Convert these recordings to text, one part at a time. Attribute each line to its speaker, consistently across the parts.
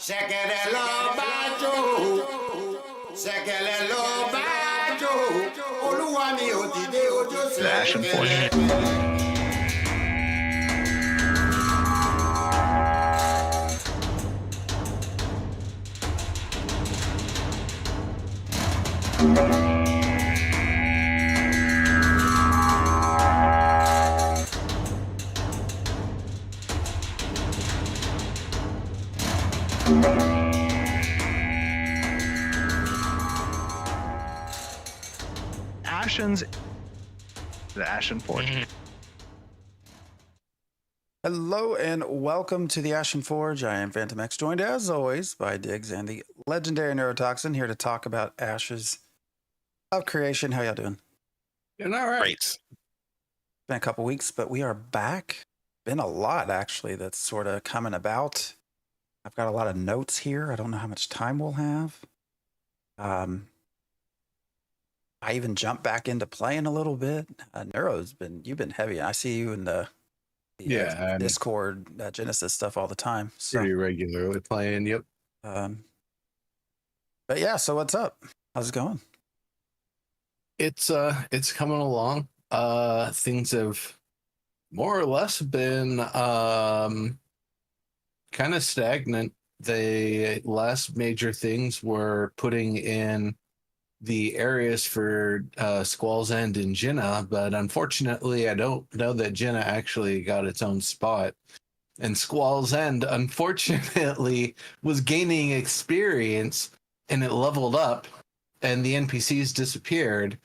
Speaker 1: Ṣẹ̀kẹ̀rẹ̀ lọ bájò, ṣẹ̀kẹ̀rẹ̀ lọ bájò, olúwa mi ò dìde ojú
Speaker 2: The Ashen Forge.
Speaker 1: ṣẹ̀kẹ̀rẹ̀.
Speaker 2: Ashen's the Ashen Forge.
Speaker 3: Hello and welcome to the Ashen Forge. I am Phantom X, joined as always by Diggs and the legendary Neurotoxin, here to talk about Ashes of Creation. How y'all doing?
Speaker 4: Doing all right.
Speaker 2: Great.
Speaker 3: Been a couple weeks, but we are back. Been a lot, actually, that's sort of coming about. I've got a lot of notes here. I don't know how much time we'll have. I even jumped back into playing a little bit. You've been heavy. I see you in the
Speaker 4: Yeah,
Speaker 3: Discord, Genesis stuff all the time. So,
Speaker 4: pretty regularly playing. Yep.
Speaker 3: but yeah, so what's up? How's it going?
Speaker 4: It's coming along. Things have more or less been kind of stagnant. The last major things were putting in the areas for Squall's End and Jinnah, but unfortunately I don't know that Jinnah actually got its own spot. And Squall's End, unfortunately, was gaining experience and it leveled up and the NPCs disappeared.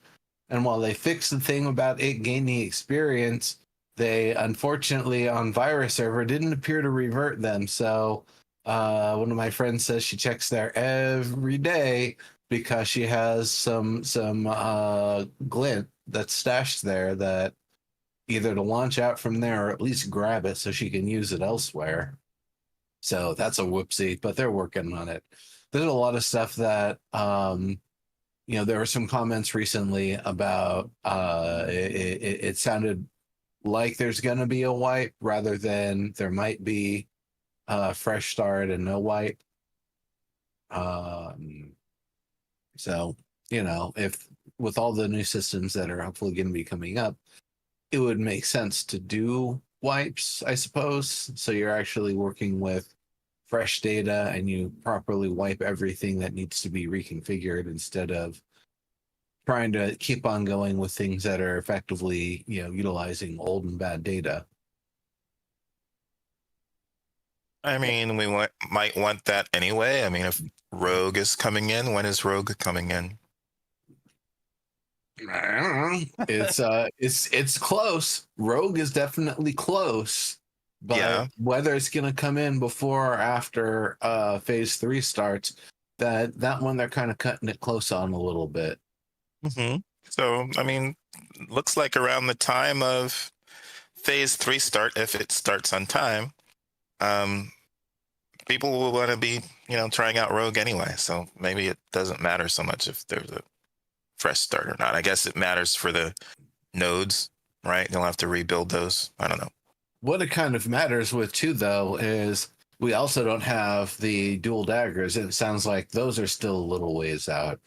Speaker 4: And while they fixed the thing about it gaining experience, they unfortunately on Virus server didn't appear to revert them. So one of my friends says she checks there every day because she has some glint that's stashed there that either to launch out from there or at least grab it so she can use it elsewhere. So that's a whoopsie, but they're working on it. There's a lot of stuff that there were some comments recently about it sounded like there's going to be a wipe rather than there might be a fresh start and no wipe. So, if with all the new systems that are hopefully going to be coming up, it would make sense to do wipes, I suppose. So you're actually working with fresh data and you properly wipe everything that needs to be reconfigured instead of trying to keep on going with things that are effectively, utilizing old and bad data.
Speaker 5: I mean, might want that anyway. I mean, if Rogue is coming in, when is Rogue coming in?
Speaker 4: I don't know. It's close. Rogue is definitely close, but
Speaker 5: Yeah.
Speaker 4: whether it's going to come in before or after phase 3 starts, that one they're kind of cutting it close on a little bit.
Speaker 5: Mm-hmm. So, I mean, looks like around the time of phase 3 start, if it starts on time, people will want to be, trying out Rogue anyway. So maybe it doesn't matter so much if there's a fresh start or not. I guess it matters for the nodes, right? They'll have to rebuild those. I don't know.
Speaker 4: What it kind of matters with too, though, is we also don't have the dual daggers. It sounds like those are still a little ways out.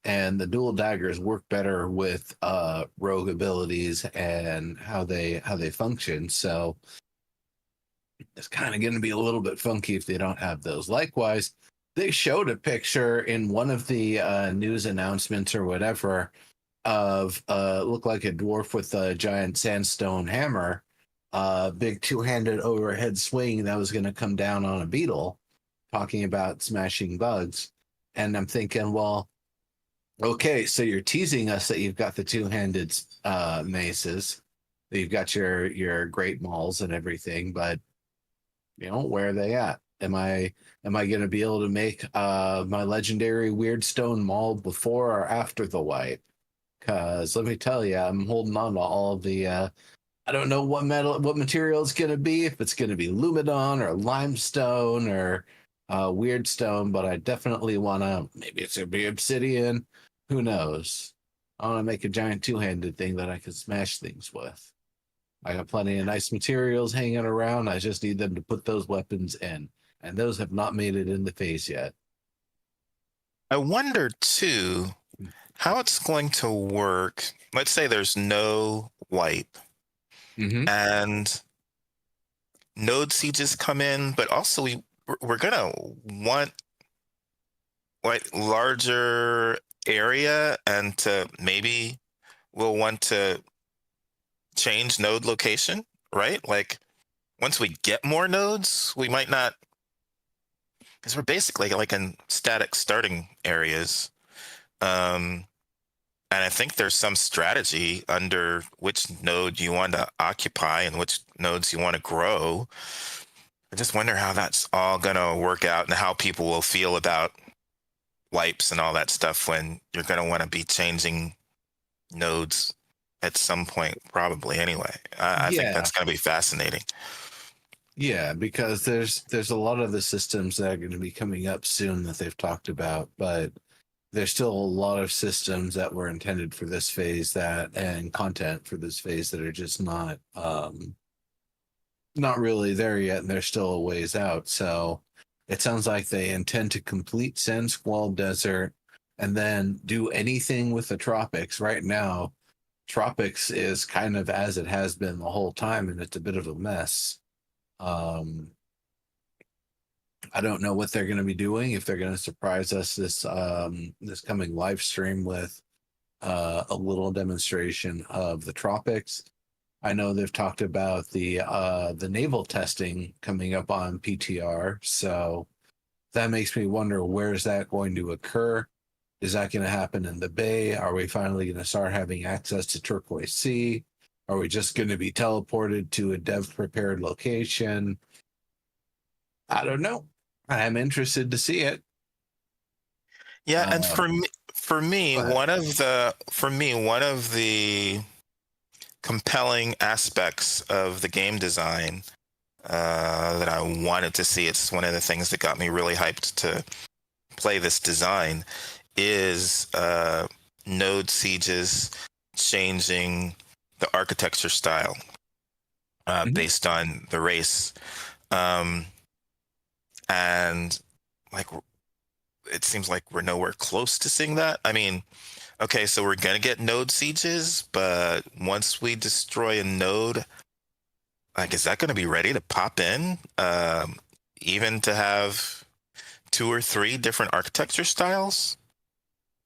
Speaker 4: And the dual daggers work better with rogue abilities and how they function. So it's kind of going to be a little bit funky if they don't have those. Likewise, they showed a picture in one of the news announcements or whatever of looked like a dwarf with a giant sandstone hammer, big two-handed overhead swing that was going to come down on a beetle, talking about smashing bugs. And I'm thinking, well, okay, so you're teasing us that you've got the two-handed maces, that you've got your great mauls and everything, but where are they at? Am I going to be able to make my legendary weird stone maul before or after the wipe? Because let me tell you, I'm holding on to all of the. I don't know what material it's going to be. If it's going to be lumidon or limestone or weird stone, but I definitely want to. Maybe it's going to be obsidian. Who knows? I want to make a giant two-handed thing that I can smash things with. I got plenty of nice materials hanging around. I just need them to put those weapons in, and those have not made it in the phase yet.
Speaker 5: I wonder too how it's going to work. Let's say there's no wipe
Speaker 4: Mm-hmm.
Speaker 5: and node sieges come in, but also we're gonna want like larger area, and to maybe we'll want to change node location, right? Like once we get more nodes, we might not, because we're basically like in static starting areas. And I think there's some strategy under which node you want to occupy and which nodes you want to grow. I just wonder how that's all going to work out and how people will feel about wipes and all that stuff when you're going to want to be changing nodes at some point, probably anyway. I think that's going to be fascinating.
Speaker 4: Yeah, because there's a lot of the systems that are going to be coming up soon that they've talked about, but there's still a lot of systems that were intended for this phase and content for this phase that are just not really there yet, and they're still a ways out. So it sounds like they intend to complete Sand Squall Desert and then do anything with the tropics. Right now, tropics is kind of as it has been the whole time, and it's a bit of a mess. I don't know what they're going to be doing, if they're going to surprise us this coming live stream with a little demonstration of the tropics. I know they've talked about the naval testing coming up on PTR, so that makes me wonder, where is that going to occur? Is that going to happen in the Bay? Are we finally going to start having access to Turquoise Sea? Are we just going to be teleported to a dev prepared location? I don't know. I'm interested to see it.
Speaker 5: Yeah, and for me, one of the compelling aspects of the game design that I wanted to see, it's one of the things that got me really hyped to play this design, is node sieges changing the architecture style based on the race. And like, it seems like we're nowhere close to seeing that. I mean, okay, so we're going to get node sieges, but once we destroy a node, like, is that going to be ready to pop in? Even to have 2 or 3 different architecture styles?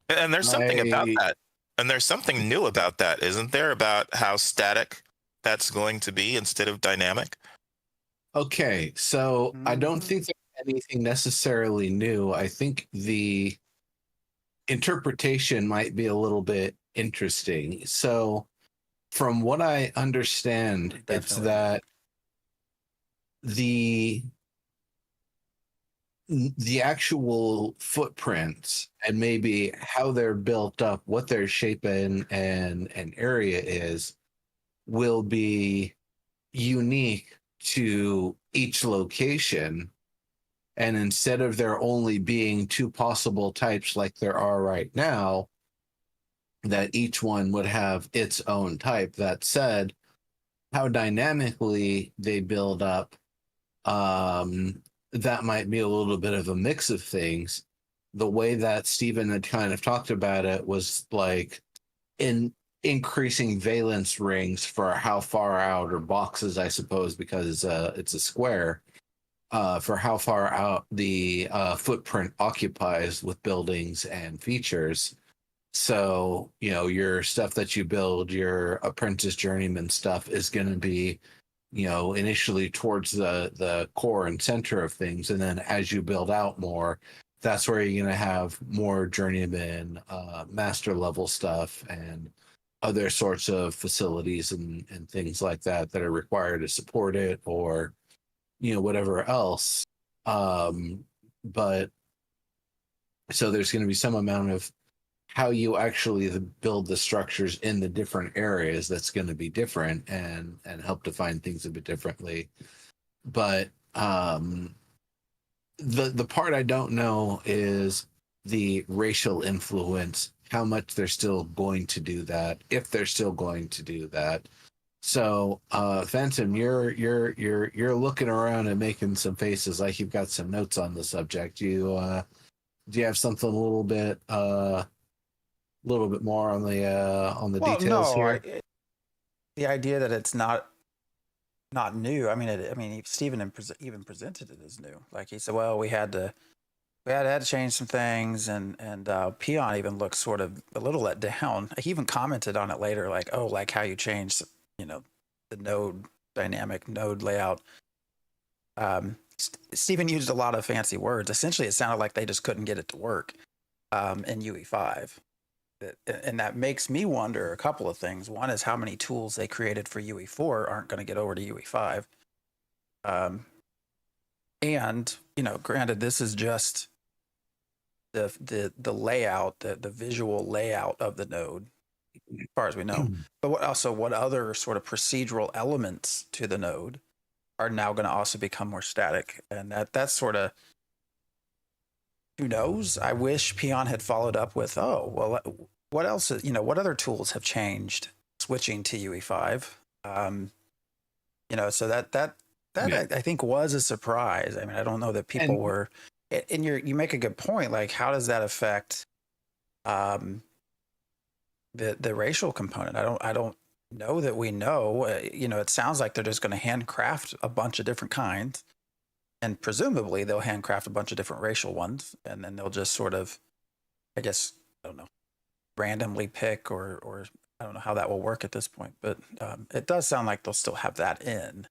Speaker 5: And there's something about that. And there's something new about that, isn't there? About how static that's going to be instead of dynamic?
Speaker 4: Okay, so I don't think there's anything necessarily new. I think the interpretation might be a little bit interesting. So from what I understand, it's that the actual footprints and maybe how they're built up, what their shape and area is, will be unique to each location. And instead of there only being 2 possible types like there are right now, that each one would have its own type. That said, how dynamically they build up, that might be a little bit of a mix of things. The way that Stephen had kind of talked about it was like in increasing valence rings for how far out, or boxes, I suppose, because it's a square, for how far out the footprint occupies with buildings and features. So, your stuff that you build, your apprentice journeyman stuff, is going to be, initially towards the core and center of things. And then as you build out more, that's where you're going to have more journeyman, master level stuff and other sorts of facilities and things like that are required to support it, or, whatever else. But so there's going to be some amount of how you actually build the structures in the different areas that's going to be different and help define things a bit differently. But the part I don't know is the racial influence, how much they're still going to do that, if they're still going to do that. So, Phantom, you're looking around and making some faces like you've got some notes on the subject. Do you have something a little bit more on the
Speaker 3: Well,
Speaker 4: details
Speaker 3: no,
Speaker 4: here?
Speaker 3: the idea that it's not new. I mean, Stephen even presented it as new. Like he said, well, we had to change some things, and Peon even looked sort of a little let down. He even commented on it later, like, oh, like how you changed, the node dynamic node layout. Stephen used a lot of fancy words. Essentially, it sounded like they just couldn't get it to work in UE5. And that makes me wonder a couple of things. One is how many tools they created for UE4 aren't going to get over to UE5. And granted, this is just the layout, the visual layout of the node, as far as we know. But what other sort of procedural elements to the node are now going to also become more static? And that's sort of, who knows? I wish Peon had followed up with, oh, well, what else? What other tools have changed switching to UE5? So that
Speaker 4: Yeah.
Speaker 3: I think was a surprise. I mean, I don't know that people were. And you make a good point. Like, how does that affect the racial component? I don't know that we know. It sounds like they're just going to handcraft a bunch of different kinds, and presumably they'll handcraft a bunch of different racial ones, and then they'll just sort of, I guess, I don't know, randomly pick, or I don't know how that will work at this point. But it does sound like they'll still have that in.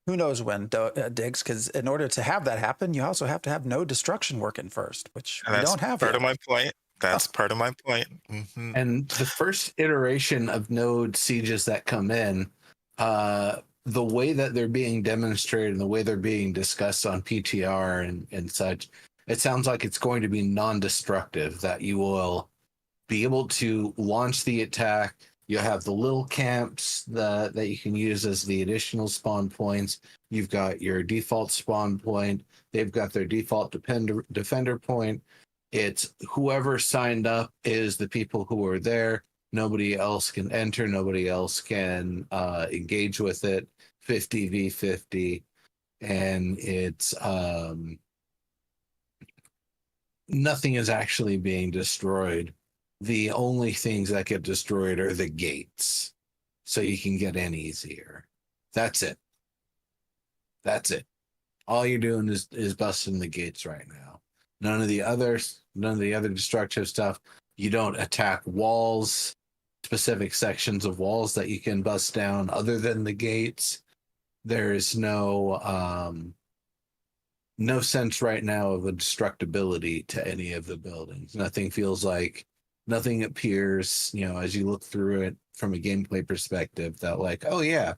Speaker 3: Who knows when, Diggs? Because in order to have that happen, you also have to have node destruction working first, which we don't have
Speaker 5: part
Speaker 3: yet.
Speaker 5: of my point. That's part of my point. Mm-hmm.
Speaker 4: And the first iteration of node sieges that come in, the way that they're being demonstrated and the way they're being discussed on PTR and such, it sounds like it's going to be non-destructive, that you will be able to launch the attack. You'll have the little camps that you can use as the additional spawn points. You've got your default spawn point. They've got their default defender point. It's whoever signed up is the people who are there. Nobody else can enter. Nobody else can engage with it. 50v50. And it's nothing is actually being destroyed. The only things that get destroyed are the gates, so you can get in easier. That's it. All you're doing is busting the gates right now. None of the other destructive stuff. You don't attack walls, specific sections of walls that you can bust down other than the gates. There is no sense right now of a destructibility to any of the buildings. Nothing appears, as you look through it from a gameplay perspective, that like, oh yeah,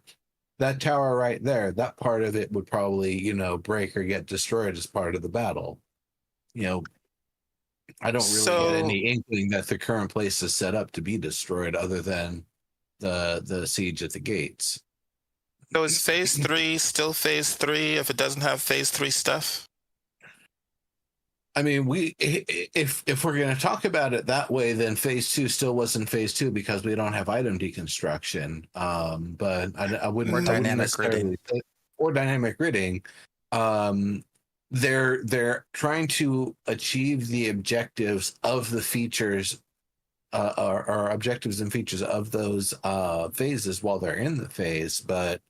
Speaker 4: that tower right there, that part of it would probably, break or get destroyed as part of the battle. I don't really get any inkling that the current place is set up to be destroyed other than the siege at the gates.
Speaker 5: So is phase 3 still phase 3 if it doesn't have phase 3 stuff?
Speaker 4: I mean, if we're going to talk about it that way, then phase 2 still wasn't phase 2 because we don't have item deconstruction. But I wouldn't.
Speaker 3: Or dynamic gridding.
Speaker 4: Or dynamic gridding. They're trying to achieve the objectives of the features, or objectives and features of those phases while they're in the phase. But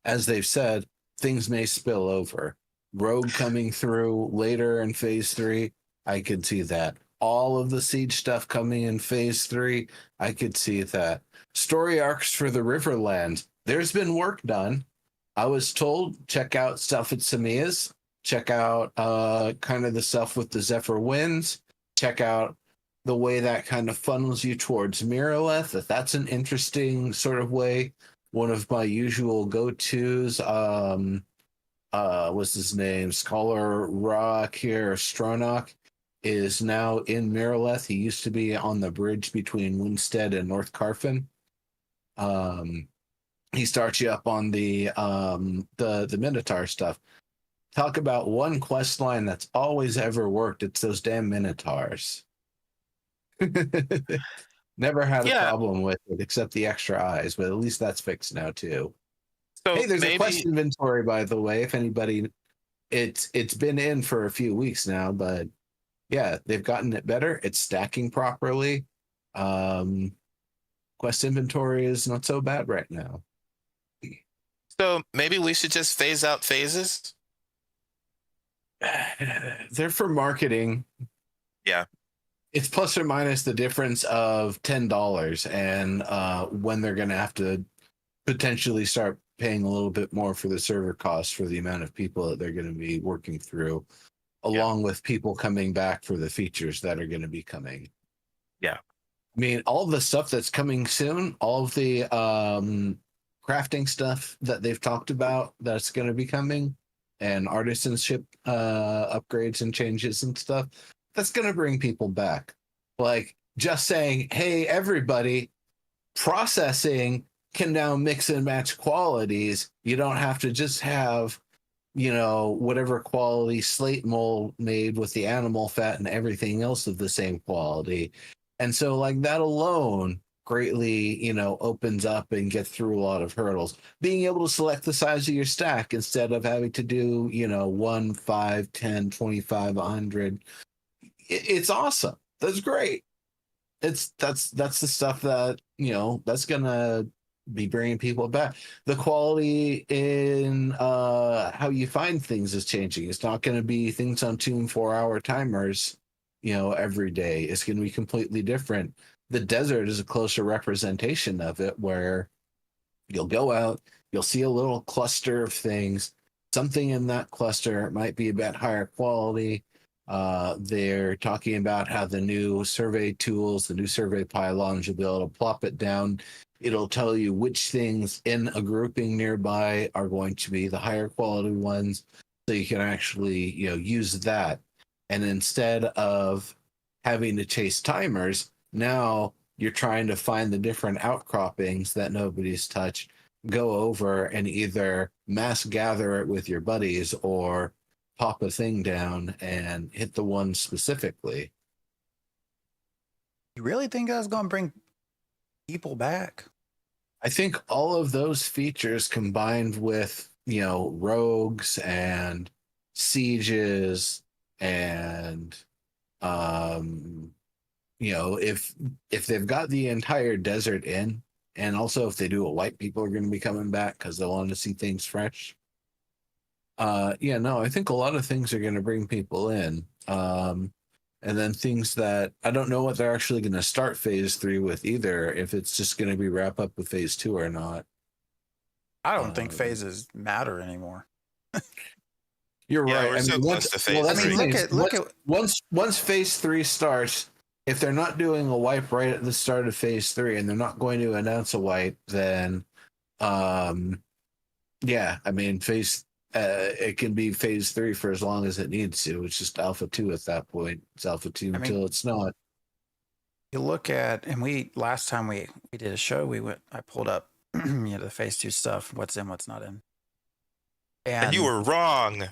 Speaker 4: as they've said, things may spill over. Rogue coming through later in phase 3, I could see that. All of the siege stuff coming in phase 3, I could see that. Story arcs for the Riverlands, there's been work done. I was told, check out stuff at Samia's, check out kind of the stuff with the Zephyr Winds, check out the way that kind of funnels you towards Miraleth. That's an interesting sort of way. One of my usual go-tos, what's his name? Scholar Rock here, Stronach, is now in Miraleth. He used to be on the bridge between Winstead and North Carfin. He starts you up on the Minotaur stuff. Talk about one quest line that's always ever worked. It's those damn Minotaurs. Never had a
Speaker 5: Yeah.
Speaker 4: problem with it except the extra eyes, but at least that's fixed now too.
Speaker 5: So
Speaker 4: Hey, there's a quest
Speaker 5: maybe
Speaker 4: inventory, by the way. If anybody, it's been in for a few weeks now, but yeah, they've gotten it better. It's stacking properly. Quest inventory is not so bad right now.
Speaker 5: maybe we should just phase out phases.
Speaker 4: They're for marketing.
Speaker 5: Yeah.
Speaker 4: It's plus or minus the difference of $10, and when they're going to have to potentially start paying a little bit more for the server costs for the amount of people that they're going to be working through, along with people coming back for the features that are going to be coming.
Speaker 5: Yeah.
Speaker 4: I mean, all the stuff that's coming soon, all of the crafting stuff that they've talked about that's going to be coming, and artisanship upgrades and changes and stuff, that's going to bring people back. Like just saying, hey, everybody, processing can now mix and match qualities. You don't have to just have, whatever quality slate mold made with the animal fat and everything else of the same quality. And so like that alone greatly, opens up and gets through a lot of hurdles. Being able to select the size of your stack instead of having to do, 1, 5, 10, 25, 100. It's awesome. That's great. That's the stuff that, that's going to be bringing people back. The quality in how you find things is changing. It's not going to be things on 2 and 4 hour timers, every day. It's going to be completely different. The desert is a closer representation of it, where you'll go out, you'll see a little cluster of things. Something in that cluster might be a bit higher quality. They're talking about how the new survey tools, the new survey pylons, you'll be able to plop it down. It'll tell you which things in a grouping nearby are going to be the higher quality ones, so you can actually, use that. And instead of having to chase timers, now you're trying to find the different outcroppings that nobody's touched, go over and either mass gather it with your buddies or pop a thing down and hit the one specifically.
Speaker 3: You really think that's going to bring people back?
Speaker 4: I think all of those features combined with, rogues and sieges and, if they've got the entire desert in, and also if they do a wipe, people are going to be coming back because they want to see things fresh. I think a lot of things are going to bring people in. And then things that I don't know what they're actually going to start phase 3 with either, if it's just going to be wrap up with phase 2 or not.
Speaker 3: I don't think phases matter anymore.
Speaker 4: You're right.
Speaker 5: We're so close to phase 3.
Speaker 3: Look at
Speaker 4: once phase 3 starts, if they're not doing a wipe right at the start of phase 3 and they're not going to announce a wipe, then phase it can be phase 3 for as long as it needs to. It's just alpha 2 at that point. It's alpha 2 until it's not.
Speaker 3: You look at, and last time we did a show, I pulled up the phase 2 stuff, what's in, what's not in.
Speaker 5: And you were wrong.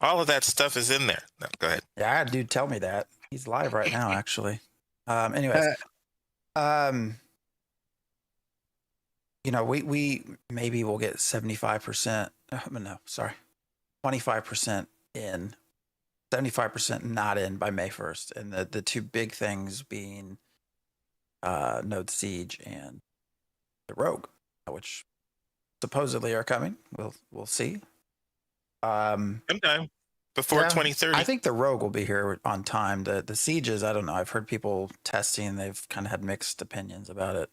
Speaker 5: All of that stuff is in there. No, go ahead.
Speaker 3: Yeah, I had a dude tell me that. He's live right now, actually. Anyways, we maybe we'll get 75%. No, sorry, 25% in, 75% not in by May 1st, and the two big things being Node Siege and the Rogue, which supposedly are coming. We'll see.
Speaker 5: Sometime before 2030.
Speaker 3: I think the Rogue will be here on time. The Sieges, I don't know. I've heard people testing; they've kind of had mixed opinions about it.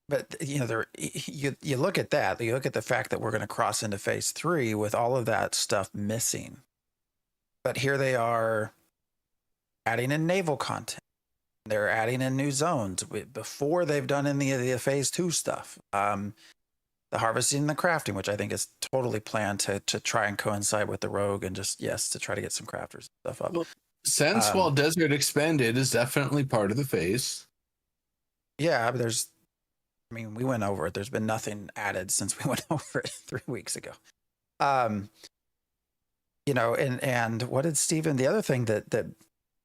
Speaker 3: But you look at that. You look at the fact that we're going to cross into phase 3 with all of that stuff missing. But here they are adding in naval content. They're adding in new zones before they've done any of the phase 2 stuff. The harvesting and the crafting, which I think is totally planned to try and coincide with the Rogue, and just to try to get some crafters and stuff up.
Speaker 4: Well, Sandswell Desert Expanded is definitely part of the phase. Yeah,
Speaker 3: but we went over it. There's been nothing added since we went over it 3 weeks ago. And what did Steven, the other thing that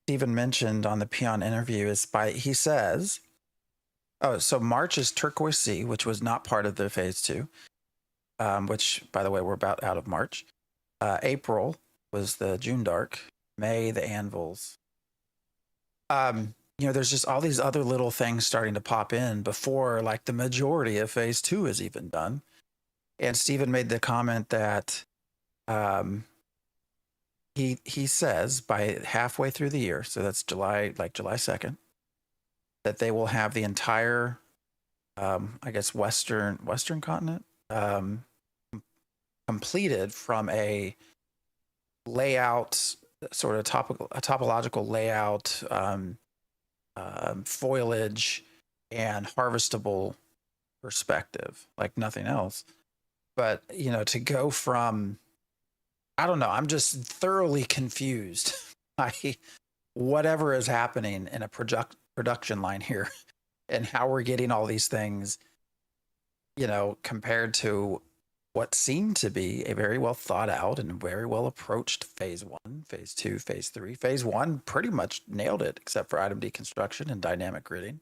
Speaker 3: Stephen mentioned on the Peon interview is he says, oh, so March is Turquoise Sea, which was not part of the phase 2, which, by the way, we're about out of March. April was the June Dark. May, the Anvils. There's just all these other little things starting to pop in before like the majority of phase 2 is even done. And Stephen made the comment that he says by halfway through the year, so that's July 2nd, that they will have the entire, I guess, Western continent completed from a layout, sort of topological layout, foliage, and harvestable perspective, like nothing else. But to go from, I don't know, I'm just thoroughly confused by whatever is happening in a production line here and how we're getting all these things, compared to what seemed to be a very well thought out and very well approached phase 1, phase 2, phase 3. Phase 1 pretty much nailed it, except for item deconstruction and dynamic gridding.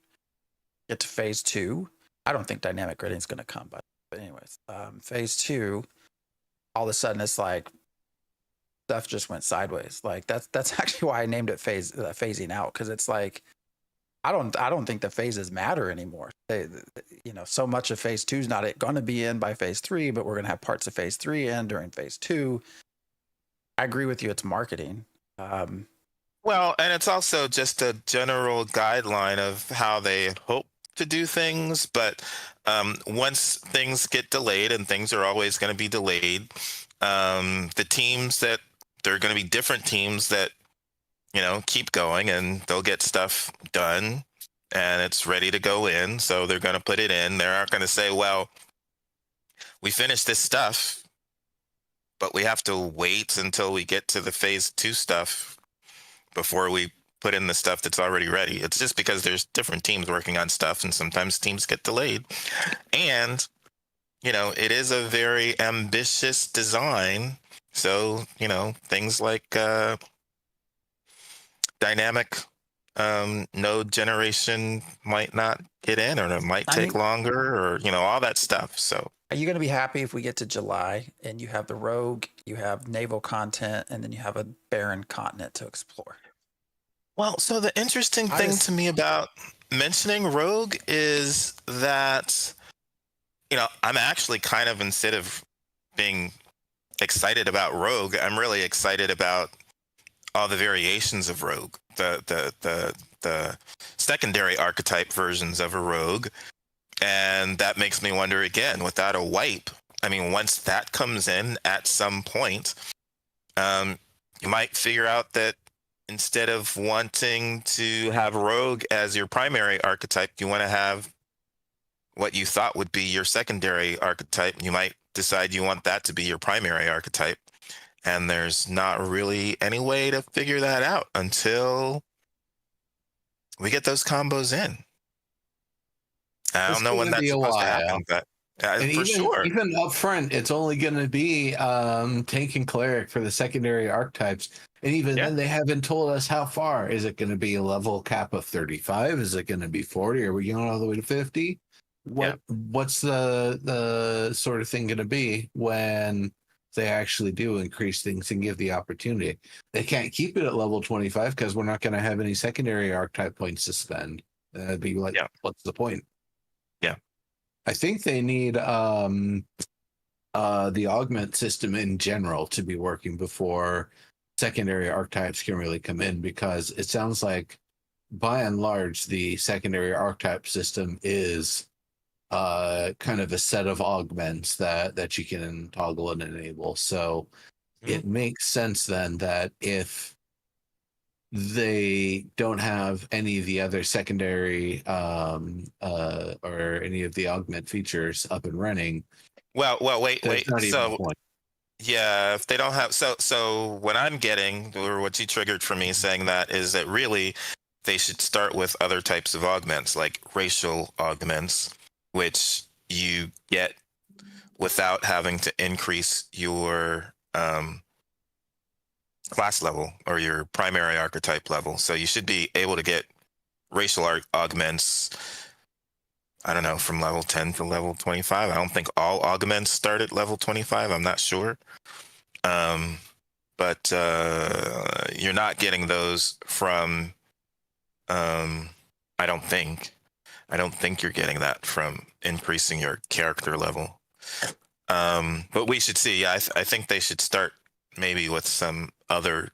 Speaker 3: Get to phase 2. I don't think dynamic gridding is going to come, but anyways, phase 2, all of a sudden it's like stuff just went sideways. Like that's actually why I named it phasing out, because it's like I don't think the phases matter anymore. So much of phase 2 is not going to be in by phase 3, but we're going to have parts of phase 3 in during phase 2. I agree with you. It's marketing.
Speaker 5: Well, and it's also just a general guideline of how they hope to do things. But once things get delayed, and things are always going to be delayed, the teams that there are going to be different teams that keep going, and they'll get stuff done and it's ready to go in. So they're going to put it in. They aren't going to say, well, we finished this stuff, but we have to wait until we get to the phase 2 stuff before we put in the stuff that's already ready. It's just because there's different teams working on stuff, and sometimes teams get delayed. And, it is a very ambitious design. So, things like dynamic node generation might not get in, or it might take longer, or all that stuff. So
Speaker 3: are you going to be happy if we get to July and you have the rogue, you have naval content, and then you have a barren continent to explore?
Speaker 5: Well, so the interesting thing to me about mentioning rogue is that I'm actually kind of, instead of being excited about rogue, I'm really excited about all the variations of rogue, the secondary archetype versions of a rogue. And that makes me wonder again, without a wipe, I mean, once that comes in at some point, you might figure out that instead of wanting to have rogue as your primary archetype, you want to have what you thought would be your secondary archetype. You might decide you want that to be your primary archetype. And there's not really any way to figure that out until we get those combos in. I don't know when that's supposed to happen, but sure.
Speaker 4: Even up front, it's only going to be tank and cleric for the secondary archetypes. And even then, they haven't told us how far. Is it going to be a level cap of 35? Is it going to be 40? Are we going all the way to 50? What's the sort of thing going to be when they actually do increase things and give the opportunity? They can't keep it at level 25 because we're not going to have any secondary archetype points to spend. That'd be like, what's the point?
Speaker 5: Yeah.
Speaker 4: I think they need the augment system in general to be working before secondary archetypes can really come in, because it sounds like by and large the secondary archetype system is kind of a set of augments that you can toggle and enable. So it makes sense then that if they don't have any of the other secondary or any of the augment features up and running.
Speaker 5: Well, wait. So yeah, if they don't have, so what I'm getting, or what you triggered for me saying that, is that really they should start with other types of augments, like racial augments, which you get without having to increase your class level or your primary archetype level. So you should be able to get racial augments, I don't know, from level 10 to level 25. I don't think all augments start at level 25. I'm not sure. But you're not getting those from, I don't think. I don't think you're getting that from increasing your character level. But we should see. I think they should start maybe with some other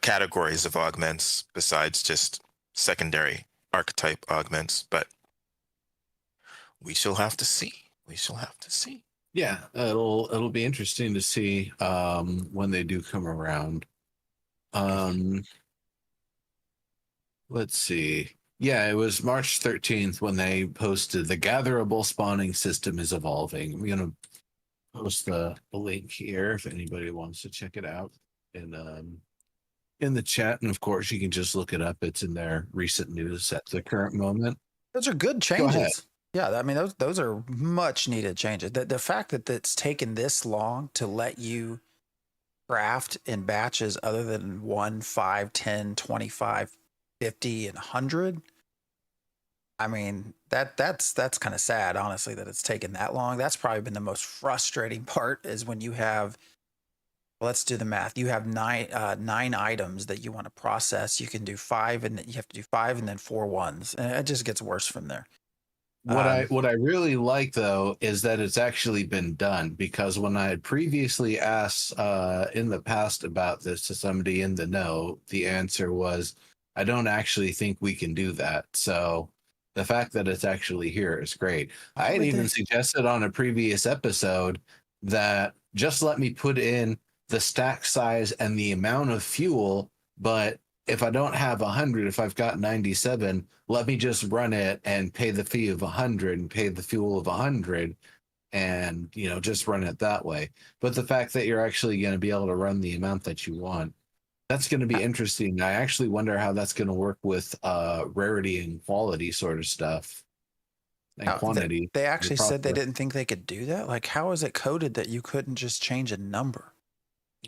Speaker 5: categories of augments besides just secondary archetype augments. But we shall have to see. We shall have to see.
Speaker 4: Yeah, it'll be interesting to see when they do come around. Let's see. Yeah, it was March 13th when they posted the gatherable spawning system is evolving. I'm gonna post the link here if anybody wants to check it out in the chat, and of course you can just look it up. It's in their recent news at the current moment.
Speaker 3: Those are good
Speaker 4: Go ahead.
Speaker 3: changes. Yeah, I mean those are much needed changes. The fact that it's taken this long to let you craft in batches other than 1, 5, 10, 25, 50, and 100. I mean, that's kind of sad, honestly, that it's taken that long. That's probably been the most frustrating part is when you have, let's do the math. You have nine items that you want to process. You can do 5, and you have to do 5 and then 4 ones, and it just gets worse from there.
Speaker 4: What I really like though is that it's actually been done, because when I had previously asked in the past about this to somebody in the know, the answer was, I don't actually think we can do that. So the fact that it's actually here is great. I had even suggested on a previous episode that just let me put in the stack size and the amount of fuel, but if I don't have 100, if I've got 97, let me just run it and pay the fee of 100 and pay the fuel of 100 and, just run it that way. But the fact that you're actually going to be able to run the amount that you want, that's going to be interesting. I actually wonder how that's going to work with rarity and quality sort of stuff and quantity.
Speaker 3: They actually said they didn't think they could do that. Like, how is it coded that you couldn't just change a number?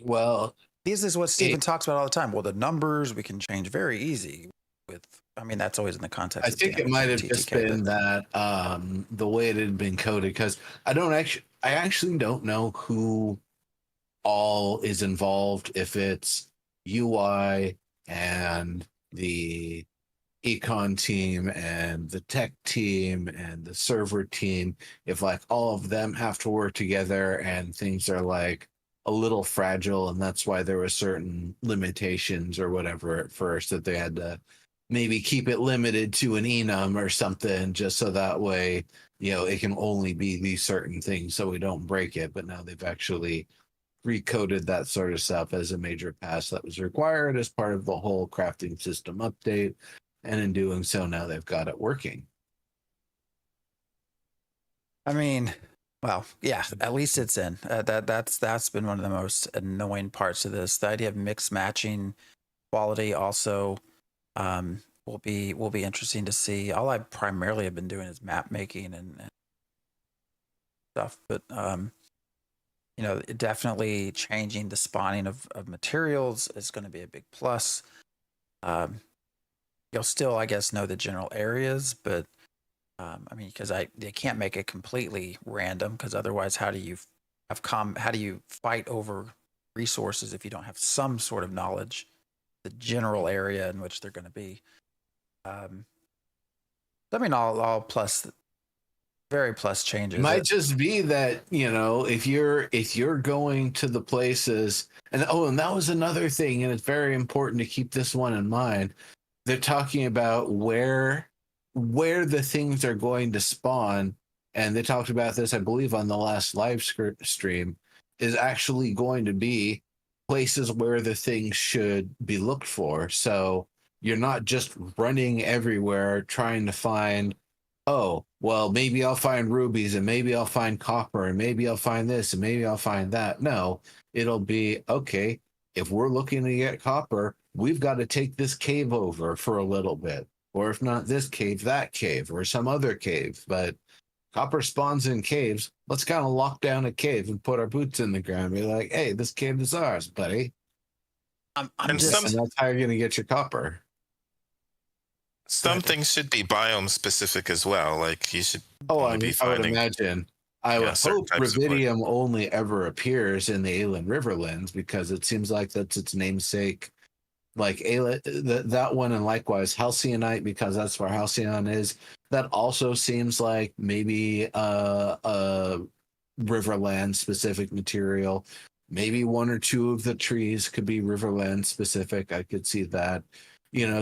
Speaker 4: Well,
Speaker 3: this is what Steven talks about all the time. Well, the numbers we can change very easy with. I mean, that's always in the context.
Speaker 4: I think it might have just been that the way it had been coded, because I actually don't know who all is involved. If it's UI and the econ team and the tech team and the server team, if like all of them have to work together and things are like a little fragile, and that's why there were certain limitations or whatever at first, that they had to maybe keep it limited to an enum or something, just so that way it can only be these certain things so we don't break it. But now they've actually recoded that sort of stuff as a major pass that was required as part of the whole crafting system update, and in doing so now they've got it working.
Speaker 3: I mean, well, yeah, at least it's in. That's been one of the most annoying parts of this. The idea of mix matching quality also will be interesting to see. All I primarily have been doing is map making and stuff, but definitely changing the spawning of materials is going to be a big plus. You'll still, I guess, know the general areas, but I mean, because they can't make it completely random, because otherwise, how do you fight over resources if you don't have some sort of knowledge, the general area in which they're going to be? I mean, all plus, very plus changes.
Speaker 4: It might just be that if you're going to the places, and that was another thing, and it's very important to keep this one in mind. They're talking about where the things are going to spawn, and they talked about this, I believe, on the last live stream, is actually going to be places where the things should be looked for. So you're not just running everywhere trying to find, oh, well, maybe I'll find rubies, and maybe I'll find copper, and maybe I'll find this, and maybe I'll find that. No, it'll be, okay, if we're looking to get copper, we've got to take this cave over for a little bit. Or if not this cave, that cave, or some other cave. But copper spawns in caves. Let's kind of lock down a cave and put our boots in the ground and be like, hey, this cave is ours, buddy.
Speaker 3: I'm
Speaker 5: And
Speaker 3: just
Speaker 4: And that's how you're going to get your copper.
Speaker 5: some
Speaker 3: Right.
Speaker 5: things should be biome specific as well. Like you should
Speaker 4: Oh,
Speaker 5: only be
Speaker 4: I would
Speaker 5: finding
Speaker 4: imagine. I would
Speaker 5: certain
Speaker 4: hope
Speaker 5: types of wood.
Speaker 4: rubidium only ever appears in the Aelin Riverlands because it seems like that's its namesake. Like that one, and likewise Halcyonite, because that's where Halcyon is. That also seems like maybe a Riverland specific material. Maybe one or two of the trees could be Riverland specific. I could see that.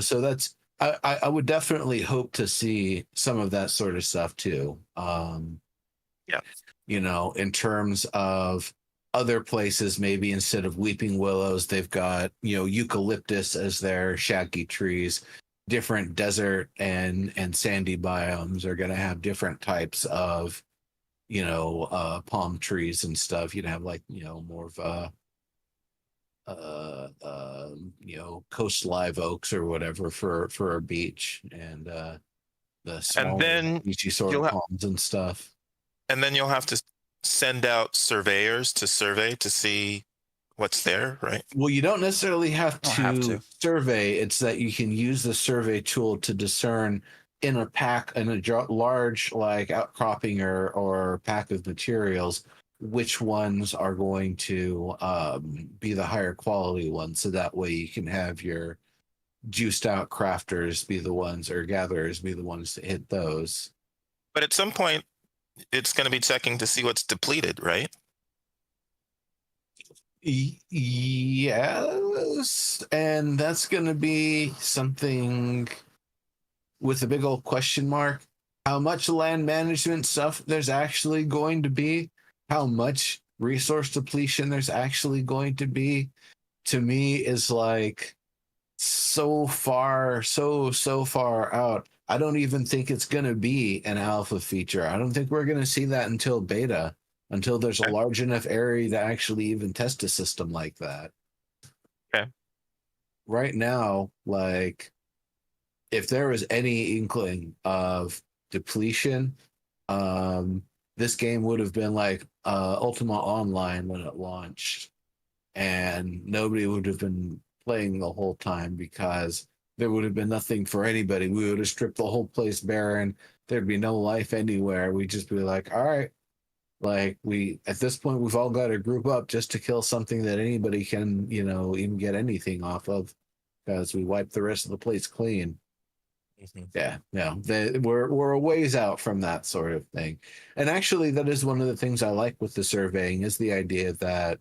Speaker 4: So that's I would definitely hope to see some of that sort of stuff too.
Speaker 5: Yeah.
Speaker 4: In terms of other places, maybe instead of weeping willows, they've got, eucalyptus as their shaggy trees. Different desert and sandy biomes are going to have different types of, palm trees and stuff. You'd have like, more of coast live oaks or whatever for a beach, and the
Speaker 5: And
Speaker 4: smaller
Speaker 5: then
Speaker 4: beachy sort of
Speaker 5: you'll
Speaker 4: palms and stuff.
Speaker 5: and then you'll have to send out surveyors to survey to see what's there, right?
Speaker 4: Well, you don't necessarily have
Speaker 3: Don't have
Speaker 4: to
Speaker 3: to.
Speaker 4: survey. It's that you can use the survey tool to discern in a large like outcropping or pack of materials which ones are going to be the higher quality ones. So that way you can have your juiced out crafters be the ones, or gatherers be the ones to hit those.
Speaker 5: But at some point, it's going to be checking to see what's depleted, right?
Speaker 4: Yes, and that's going to be something with a big old question mark. How much land management stuff there's actually going to be, how much resource depletion there's actually going to be, to me is like so far out. I don't even think it's going to be an alpha feature. I don't think we're going to see that until beta, until there's a
Speaker 5: Okay.
Speaker 4: large enough area to actually even test a system like that.
Speaker 5: Okay.
Speaker 4: Right now, like, if there was any inkling of depletion, this game would have been like Ultima Online when it launched, and nobody would have been playing the whole time because there would have been nothing for anybody. We would have stripped the whole place barren. There'd be no life anywhere. We'd just be like, all right, like, we at this point we've all got to group up just to kill something that anybody can, even get anything off of, because we wiped the rest of the place clean. Yeah, we're a ways out from that sort of thing. And actually, that is one of the things I like with the surveying, is the idea that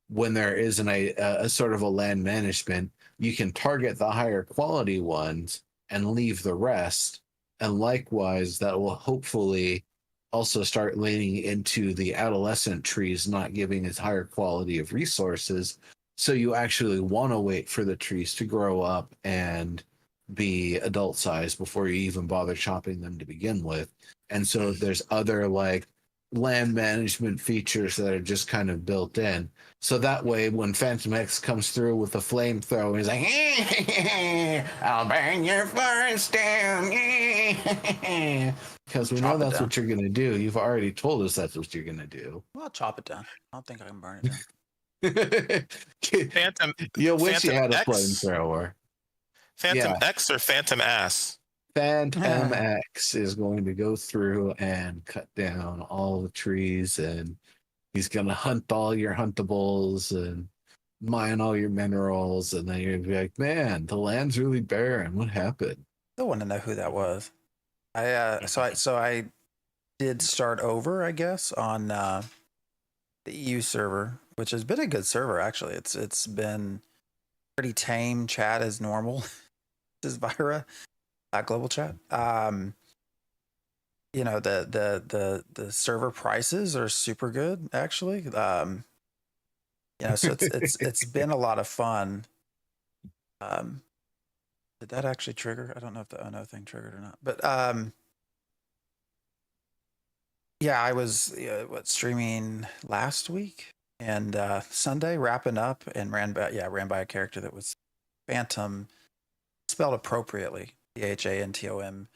Speaker 4: when there is a sort of a land management, you can target the higher quality ones and leave the rest. And likewise, that will hopefully also start leaning into the adolescent trees not giving as higher quality of resources. So you actually want to wait for the trees to grow up and be adult size before you even bother chopping them to begin with. And so there's other like land management features that are just kind of built in. So that way, when Phantom X comes through with a flamethrower, he's like, I'll burn your forest down. Because we know that's what you're going to do. You've already told us that's what you're going to do.
Speaker 3: Well, I'll chop it down. I don't think I can burn it down.
Speaker 5: Phantom.
Speaker 4: You wish
Speaker 5: Phantom
Speaker 4: you had a
Speaker 5: X?
Speaker 4: flamethrower.
Speaker 5: Phantom
Speaker 4: Yeah.
Speaker 5: X or Phantom Ass?
Speaker 4: Phantom X is going to go through and cut down all the trees, and he's going to hunt all your huntables and mine all your minerals, and then you're going to be like, man, the land's really barren. What happened?
Speaker 3: I want to know who that was. So I did start over, I guess, on the EU server, which has been a good server actually. It's been pretty tame. Chat is normal. This is Vira, global chat. The server prices are super good actually. So it's been a lot of fun. Did that actually trigger? I don't know if the no thing triggered or not, but yeah, I was streaming last week and Sunday, wrapping up, and ran by a character that was Phantom, spelled appropriately, Phantom,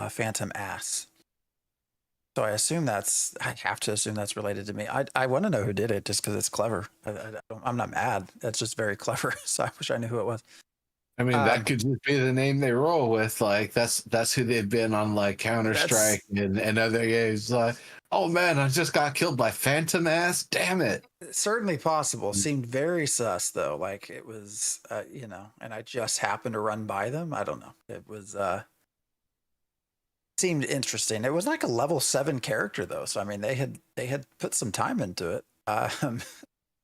Speaker 3: Phantom Ass. So I assume I have to assume that's related to me. I want to know who did it just because it's clever. I'm not mad. That's just very clever. So I wish I knew who it was.
Speaker 4: I mean, that could just be the name they roll with. Like that's who they've been on, like Counter-Strike and other games. Like, oh man, I just got killed by Phantom Ass. Damn it.
Speaker 3: Certainly possible. Seemed very sus though. Like it was, and I just happened to run by them. I don't know. It was seemed interesting. It was like a level 7 character though. So I mean, they had put some time into it.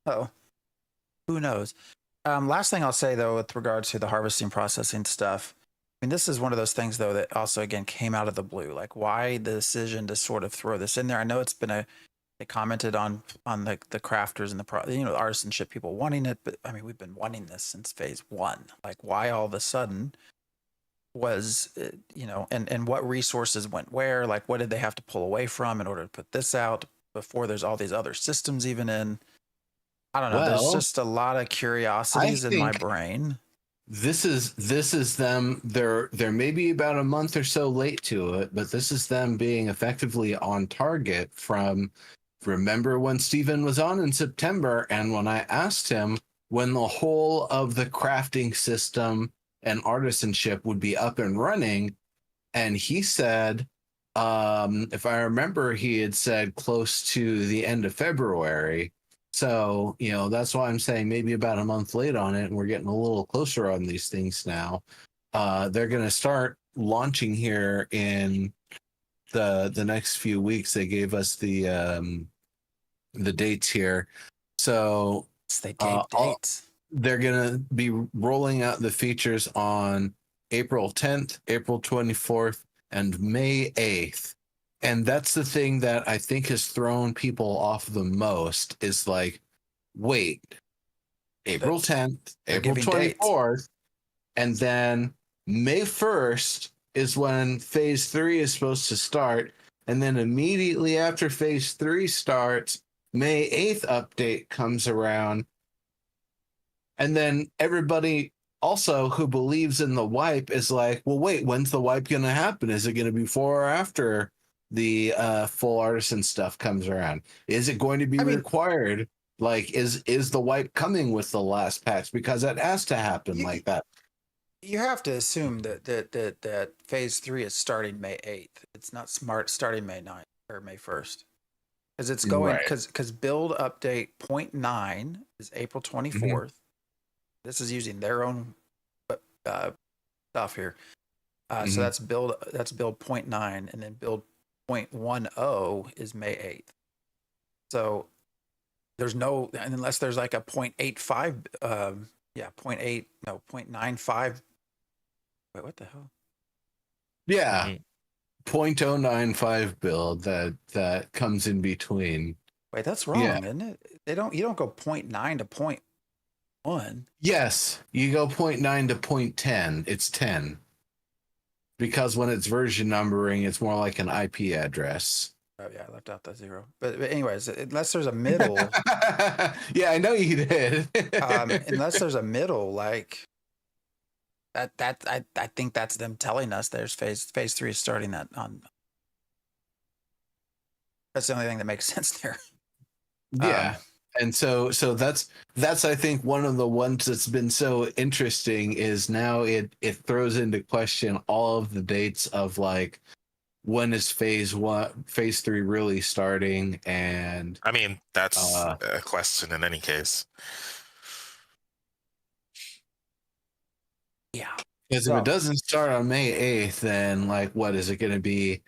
Speaker 3: So who knows? Last thing I'll say though, with regards to the harvesting processing stuff, I mean, this is one of those things though that also again came out of the blue. Like, why the decision to sort of throw this in there? I know it's been they commented on the crafters and the artisanship people wanting it, but I mean, we've been wanting this since phase 1. Like, why all of a sudden was and what resources went where? Like, what did they have to pull away from in order to put this out before there's all these other systems even in? I don't know. There's just a lot of curiosities in my brain.
Speaker 4: This is them. They're maybe about a month or so late to it, but this is them being effectively on target from. Remember when Steven was on in September, and when I asked him when the whole of the crafting system and artisanship would be up and running, and he said, if I remember, he had said close to the end of February. So, that's why I'm saying maybe about a month late on it, and we're getting a little closer on these things now. They're going to start launching here in the next few weeks. They gave us the dates here. So
Speaker 3: they gave dates.
Speaker 4: They're going to be rolling out the features on April 10th, April 24th, and May 8th. And that's the thing that I think has thrown people off the most is like, wait, April 10th, April 24th, dates. And then May 1st is when phase 3 is supposed to start. And then immediately after phase 3 starts, May 8th update comes around. And then everybody also who believes in the wipe is like, well, wait, when's the wipe going to happen? Is it going to be before or after the full artisan stuff comes around? Is it going to be required? Like, is the wipe coming with the last patch? Because it has to happen like that.
Speaker 3: You have to assume that phase 3 is starting May 8th. It's not smart starting May 9th or May 1st. Because it's going, because build update 0.9 is April 24th. Mm-hmm. This is using their own stuff here. So that's build 0.9, and then build 0.10 is May 8th. So there's no, unless there's like a 0.85, 0.95. Wait, what the hell?
Speaker 4: Yeah. 0.095 build that comes in between.
Speaker 3: Wait, that's wrong, isn't it? You don't go 0.9 to 0.1.
Speaker 4: Yes, you go 0.9 to 0.10. It's 10. Because when it's version numbering, it's more like an IP address.
Speaker 3: Oh yeah, I left out the 0. But anyways, unless there's a middle.
Speaker 4: Yeah, I know you did.
Speaker 3: Unless there's a middle, like that I think that's them telling us there's phase 3 is starting that on. That's the only thing that makes sense there.
Speaker 4: Yeah. And so that's I think one of the ones that's been so interesting is now it throws into question all of the dates of like when is phase 3 really starting. And
Speaker 5: I mean, that's a question in any case.
Speaker 3: Yeah.
Speaker 4: Because if it doesn't start on May 8th, then like what is it going to be?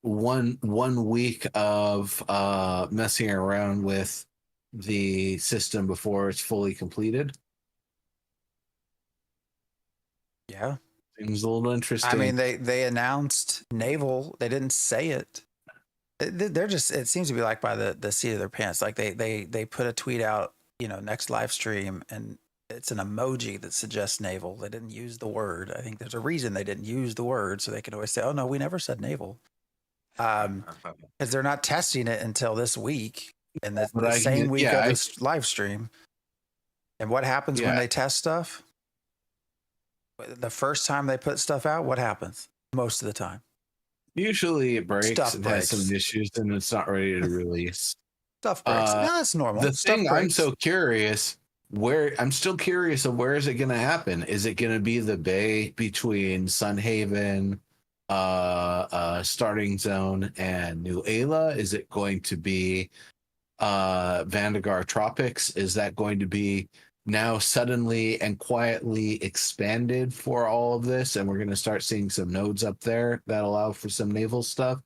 Speaker 4: One week of messing around with the system before it's fully completed.
Speaker 3: Yeah,
Speaker 4: seems a little interesting.
Speaker 3: I mean, they announced naval. They didn't say it. They're just. It seems to be like by the seat of their pants. Like they put a tweet out, next live stream, and it's an emoji that suggests naval. They didn't use the word. I think there's a reason they didn't use the word, so they can always say, "Oh no, we never said naval," because they're not testing it until this week. And the same week of this live stream. And what happens when they test stuff? The first time they put stuff out, what happens? Most of the time.
Speaker 4: Usually it breaks
Speaker 3: Stuff
Speaker 4: and has some
Speaker 3: breaks.
Speaker 4: issues and it's not ready to release.
Speaker 3: Stuff breaks.
Speaker 4: Uh,
Speaker 3: No, that's normal.
Speaker 4: the
Speaker 3: Stuff
Speaker 4: thing I'm
Speaker 3: breaks.
Speaker 4: so curious, I'm still curious of where is it going to happen? Is it going to be the bay between Sunhaven, Starting Zone, and New Ayla? Is it going to be Vandegar Tropics? Is that going to be now suddenly and quietly expanded for all of this, and we're going to start seeing some nodes up there that allow for some naval stuff?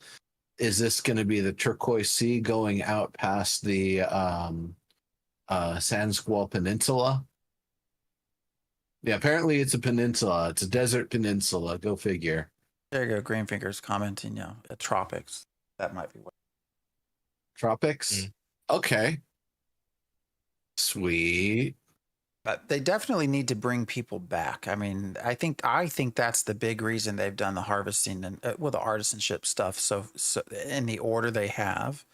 Speaker 4: Is this going to be the Turquoise Sea going out past the San Squal Peninsula? Yeah, apparently it's a peninsula. It's a desert peninsula. Go figure.
Speaker 3: There you go. Greenfinger's commenting, tropics. That might be what.
Speaker 4: Tropics? Okay. Sweet.
Speaker 3: But they definitely need to bring people back. I mean, I think that's the big reason they've done the harvesting and the artisanship stuff. So in the order they have,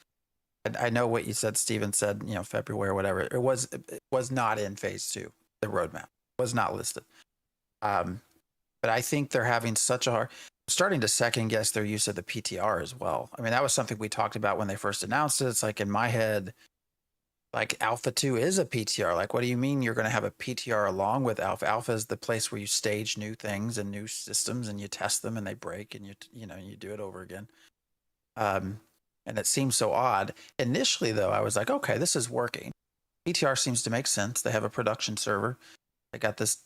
Speaker 3: and I know what you said. Steven said, February or whatever. It was not in phase 2. The roadmap was not listed. But I think they're having such a hard. I'm starting to second guess their use of the PTR as well. I mean, that was something we talked about when they first announced it. It's like in my head, like Alpha 2 is a PTR. Like, what do you mean you're going to have a PTR along with Alpha? Alpha is the place where you stage new things and new systems and you test them and they break and you do it over again. And it seems so odd. Initially, though, I was like, okay, this is working. PTR seems to make sense. They have a production server. They got this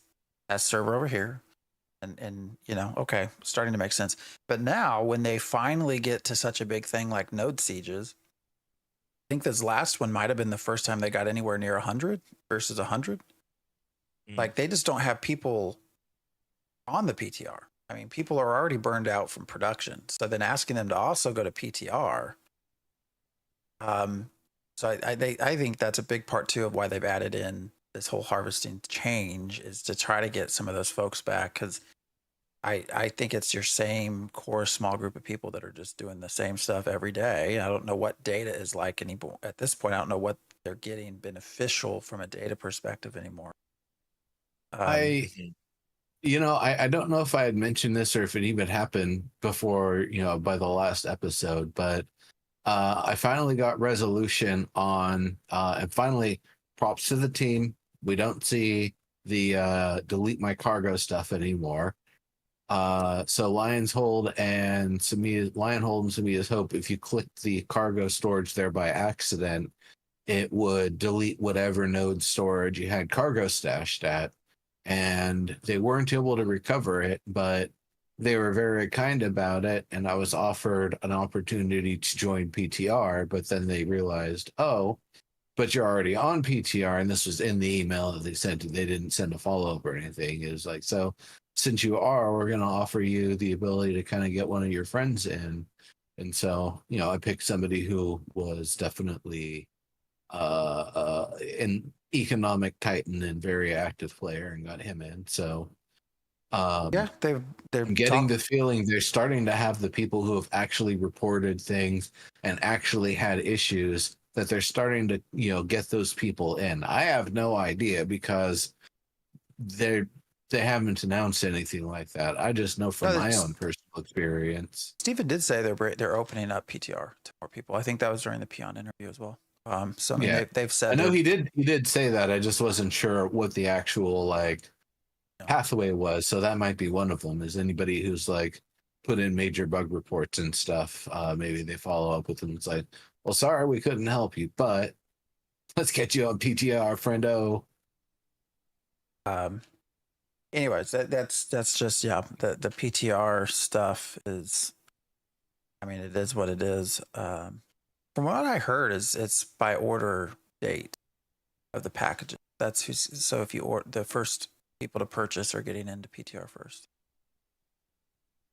Speaker 3: server over here. And okay, starting to make sense. But now when they finally get to such a big thing like node sieges, I think this last one might have been the first time they got anywhere near 100 versus 100. Like, they just don't have people on the PTR. I mean, people are already burned out from production. So then asking them to also go to PTR. So I think that's a big part too of why they've added in this whole harvesting change, is to try to get some of those folks back, because I think it's your same core small group of people that are just doing the same stuff every day. I don't know what data is like anymore. At this point, I don't know what they're getting beneficial from a data perspective anymore.
Speaker 4: I don't know if I had mentioned this or if it even happened before, by the last episode, but I finally got resolution on, and finally, props to the team. We don't see the delete my cargo stuff anymore. So Lionhold and Samia's Hope, if you click the cargo storage there by accident, it would delete whatever node storage you had cargo stashed at. And they weren't able to recover it, but they were very kind about it. And I was offered an opportunity to join PTR, but then they realized, oh, but you're already on PTR. And this was in the email that they sent. They didn't send a follow-up or anything. It was like, so since you are, we're going to offer you the ability to kind of get one of your friends in. And so, I picked somebody who was definitely an economic titan and very active player and got him in. So,
Speaker 3: Yeah, they're
Speaker 4: getting the feeling they're starting to have the people who have actually reported things and actually had issues, that they're starting to, get those people in. I have no idea because they haven't announced anything like that. I just know from my own personal experience.
Speaker 3: Stephen did say they're opening up PTR to more people. I think that was during the Peon interview as well. So I mean,
Speaker 4: Yeah.
Speaker 3: they've said.
Speaker 4: I know he did say that. I just wasn't sure what the actual pathway was. So that might be one of them. Is anybody who's put in major bug reports and stuff? Maybe they follow up with them. It's like, well, sorry, we couldn't help you, but let's get you on PTR, friendo.
Speaker 3: Anyways, that's just the PTR stuff is. I mean, it is what it is. From what I heard, it's by order date of the packages. That's who's. So if you order, the first people to purchase are getting into PTR first.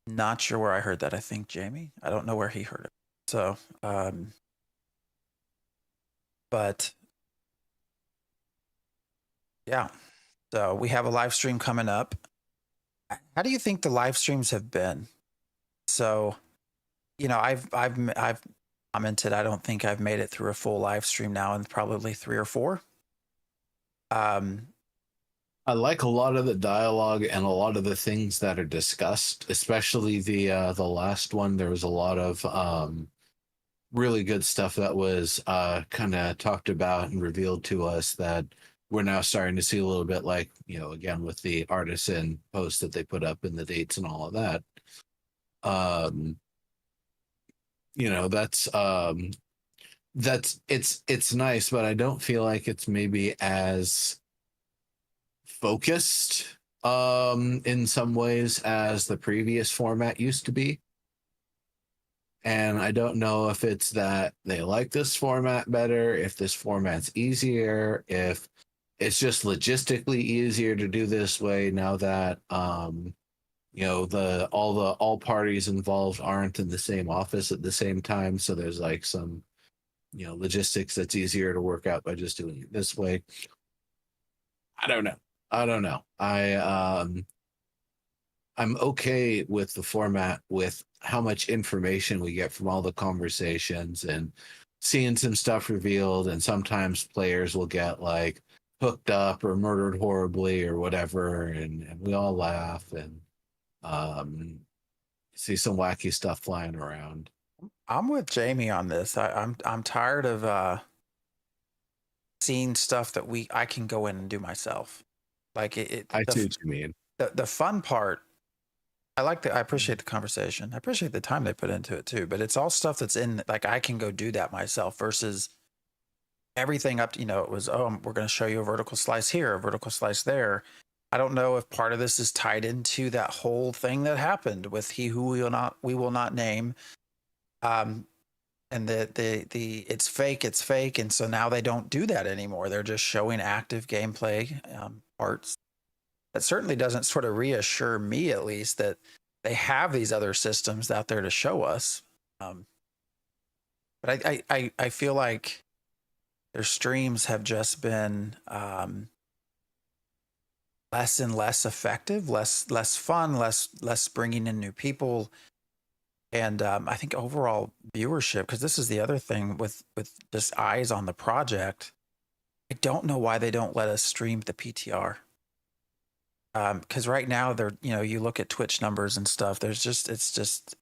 Speaker 3: Not sure where I heard that. I think Jamie. I don't know where he heard it. So, but yeah. So we have a live stream coming up. How do you think the live streams have been? So, I've commented. I don't think I've made it through a full live stream now in probably 3 or 4.
Speaker 4: I like a lot of the dialogue and a lot of the things that are discussed, especially the last one. There was a lot of really good stuff that was kind of talked about and revealed to us that we're now starting to see a little bit, like, again with the artisan post that they put up and the dates and all of that. Um, that's it's nice, but I don't feel like it's maybe as focused in some ways as the previous format used to be. And I don't know if it's that they like this format better, if this format's easier, if it's just logistically easier to do this way now that the all parties involved aren't in the same office at the same time. So there's like some logistics that's easier to work out by just doing it this way. I don't know. I'm okay with the format, with how much information we get from all the conversations and seeing some stuff revealed, and sometimes players will get like hooked up or murdered horribly or whatever, and we all laugh and see some wacky stuff flying around.
Speaker 3: I'm with Jamie on this. I'm tired of seeing stuff that I can go in and do myself. Like
Speaker 4: I see what you mean.
Speaker 3: The fun part, I appreciate the conversation. I appreciate the time they put into it too, but it's all stuff that's in, like, I can go do that myself versus everything up to, it was, we're going to show you a vertical slice here, a vertical slice there. I don't know if part of this is tied into that whole thing that happened with he who we will not name. And the it's fake. And so now they don't do that anymore. They're just showing active gameplay parts. That certainly doesn't sort of reassure me, at least, that they have these other systems out there to show us. But I feel like their streams have just been less and less effective, less fun, less bringing in new people. And I think overall viewership, because this is the other thing with just eyes on the project, I don't know why they don't let us stream the PTR. Because right now you look at Twitch numbers and stuff. It's just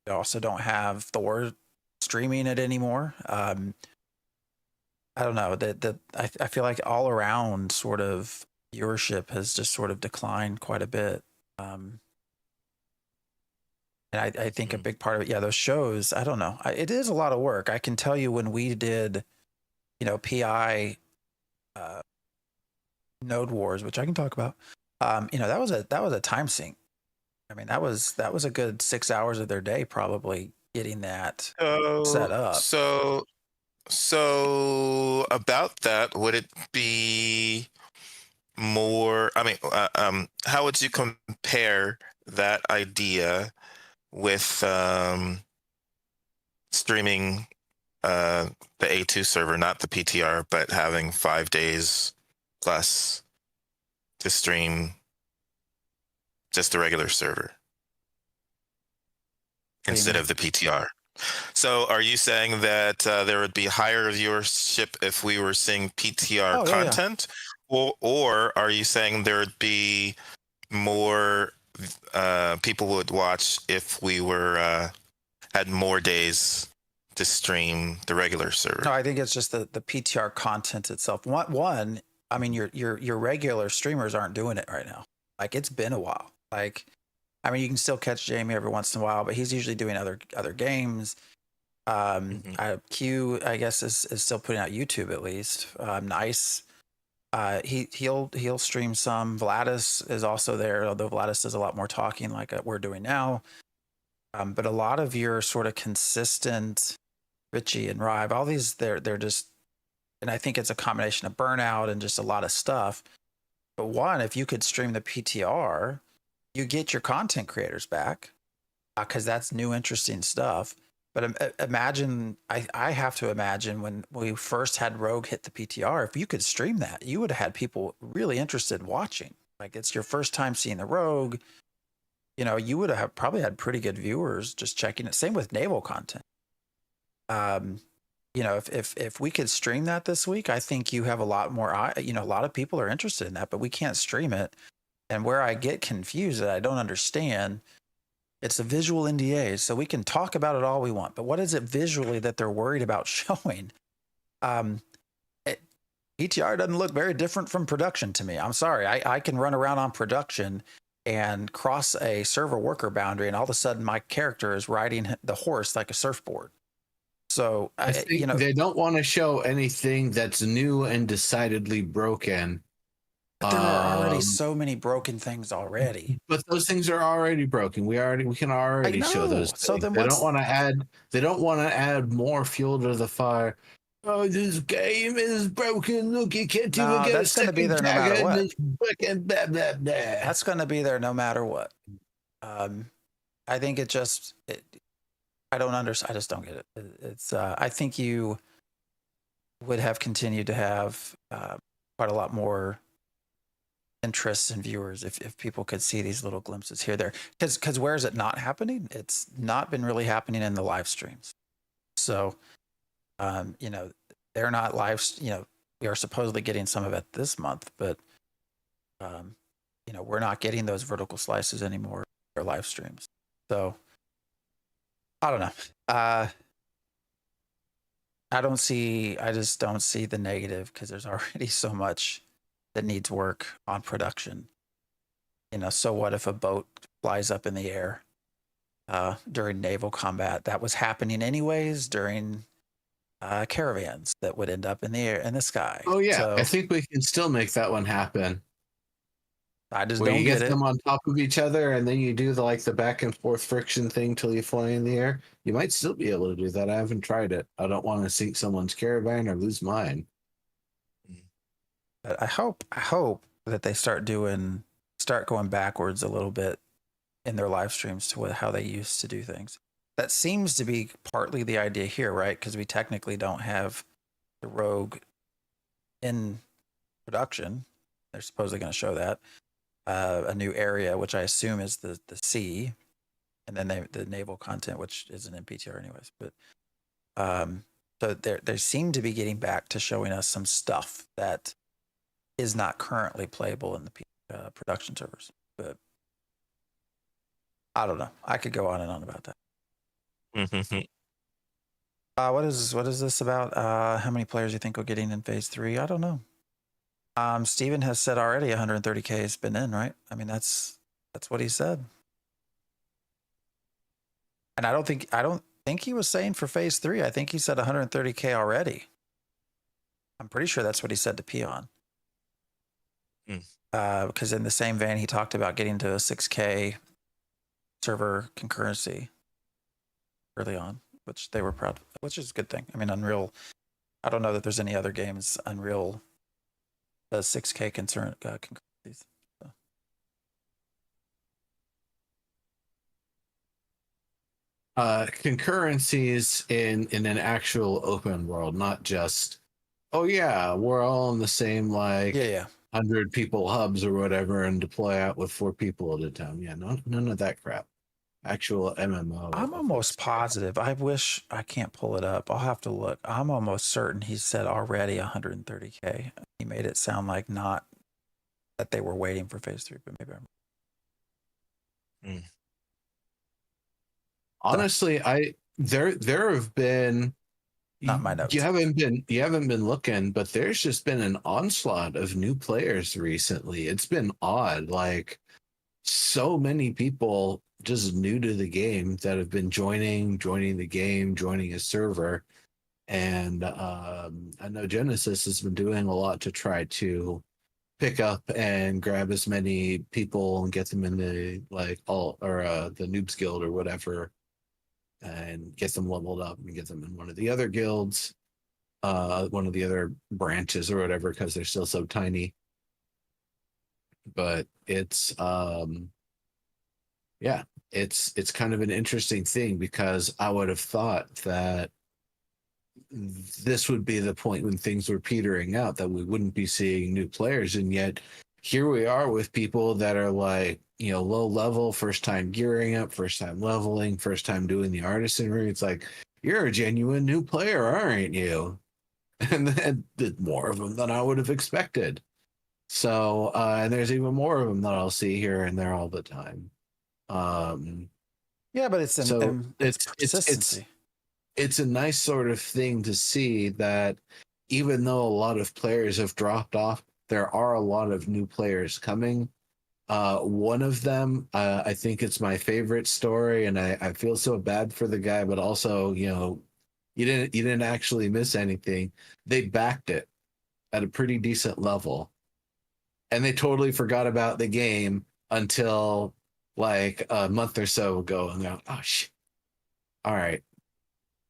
Speaker 3: you also don't have Thor streaming it anymore. I don't know I feel like all around sort of viewership has just sort of declined quite a bit. And I think a big part of it, those shows, I don't know. It is a lot of work. I can tell you when we did, PI Node Wars, which I can talk about. That was a time sink. I mean, that was a good 6 hours of their day probably getting that set up.
Speaker 5: So about that, would it be more? I mean, how would you compare that idea with streaming the A2 server, not the PTR, but having 5 days plus to stream just the regular server instead of the PTR? So are you saying that there would be higher viewership if we were seeing PTR content? Yeah. Or are you saying there would be more people would watch if we were had more days to stream the regular server?
Speaker 3: No, I think it's just the PTR content itself. One, I mean, your regular streamers aren't doing it right now. Like, it's been a while. Like, I mean, you can still catch Jamie every once in a while, but he's usually doing other games. Q, I guess, is still putting out YouTube at least. Nice. He'll stream some. Vladis is also there, although Vladis does a lot more talking like we're doing now. But a lot of your sort of consistent Richie and Rive, all these, they're just, and I think it's a combination of burnout and just a lot of stuff. But one, if you could stream the PTR, you get your content creators back because that's new, interesting stuff. But imagine, I have to imagine when we first had Rogue hit the PTR, if you could stream that, you would have had people really interested in watching. Like, it's your first time seeing the Rogue. You would have probably had pretty good viewers just checking it. Same with naval content. if we could stream that this week, I think you have a lot more. A lot of people are interested in that, but we can't stream it. And where I get confused that I don't understand, it's a visual NDA, so we can talk about it all we want. But what is it visually that they're worried about showing? ETR doesn't look very different from production to me. I'm sorry. I can run around on production and cross a server worker boundary, and all of a sudden my character is riding the horse like a surfboard. So
Speaker 4: I think they don't want to show anything that's new and decidedly broken.
Speaker 3: But there are already so many broken things already.
Speaker 4: But those things are already broken. We can already show those things.
Speaker 3: So then
Speaker 4: they don't want to add more fuel to the fire. Oh, this game is broken. Look, you can't even get
Speaker 3: that's going to be there no matter what.
Speaker 4: Blah, blah, blah.
Speaker 3: That's going to be there no matter what. I think I don't understand. I just don't get it. It's I think you would have continued to have quite a lot more interest in viewers if people could see these little glimpses here there. Because where is it not happening? It's not been really happening in the live streams. So they're not live. We are supposedly getting some of it this month, but we're not getting those vertical slices anymore for live streams. So I don't know. I just don't see the negative, because there's already so much that needs work on production. So what if a boat flies up in the air during naval combat? That was happening anyways during caravans that would end up in the air, in the sky.
Speaker 4: Oh yeah,
Speaker 3: so,
Speaker 4: I think we can still make that one happen.
Speaker 3: I just
Speaker 4: where
Speaker 3: don't
Speaker 4: you
Speaker 3: get
Speaker 4: get
Speaker 3: it.
Speaker 4: them on top of each other, and then you do the back and forth friction thing till you fly in the air. You might still be able to do that. I haven't tried it. I don't want to sink someone's caravan or lose mine.
Speaker 3: But I hope that they start going backwards a little bit in their live streams to how they used to do things. That seems to be partly the idea here, right? Because we technically don't have the Rogue in production. They're supposedly going to show that. A new area, which I assume is the sea, and then the naval content, which isn't in PTR anyways. But so they seem to be getting back to showing us some stuff that is not currently playable in the production servers. But I don't know. I could go on and on about that. What is this about? How many players you think we're getting in phase 3? I don't know. Steven has said already 130K has been in, right? I mean, that's what he said. And I don't think he was saying for phase 3. I think he said 130K already. I'm pretty sure that's what he said to Peon. Because in the same vein, he talked about getting to a 6K server concurrency early on, which they were proud of, which is a good thing. I mean, Unreal, I don't know that there's any other games Unreal does 6K concurrencies. So.
Speaker 4: Concurrencies in an actual open world, not just, oh yeah, we're all in the same 100 people hubs or whatever and deploy out with 4 people at a time. Yeah, none of that crap. Actual MMO.
Speaker 3: I'm almost positive. I wish I can't pull it up. I'll have to look. I'm almost certain he said already 130K. He made it sound like not that they were waiting for phase 3, but maybe I'm.
Speaker 4: Honestly, there have been,
Speaker 3: not my notes.
Speaker 4: You haven't been looking, but there's just been an onslaught of new players recently. It's been odd. Like, so many people just new to the game that have been joining the game, joining a server. And I know Genesis has been doing a lot to try to pick up and grab as many people and get them in the the Noobs Guild or whatever, and get them leveled up and get them in one of the other guilds, one of the other branches or whatever, because they're still so tiny. But it's it's kind of an interesting thing, because I would have thought that this would be the point when things were petering out, that we wouldn't be seeing new players, and yet here we are with people that are low level, first time gearing up, first time leveling, first time doing the artisanry. It's like you're a genuine new player, aren't you? And then more of them than I would have expected. So, and there's even more of them that I'll see here and there all the time.
Speaker 3: Yeah, but it's
Speaker 4: So
Speaker 3: it's persistency.
Speaker 4: it's a nice sort of thing to see that even though a lot of players have dropped off, there are a lot of new players coming. One of them, I think it's my favorite story, and I feel so bad for the guy, but also, you know, you didn't actually miss anything. They backed it at a pretty decent level, and they totally forgot about the game until like a month or so ago, and they're like, oh shit, all right,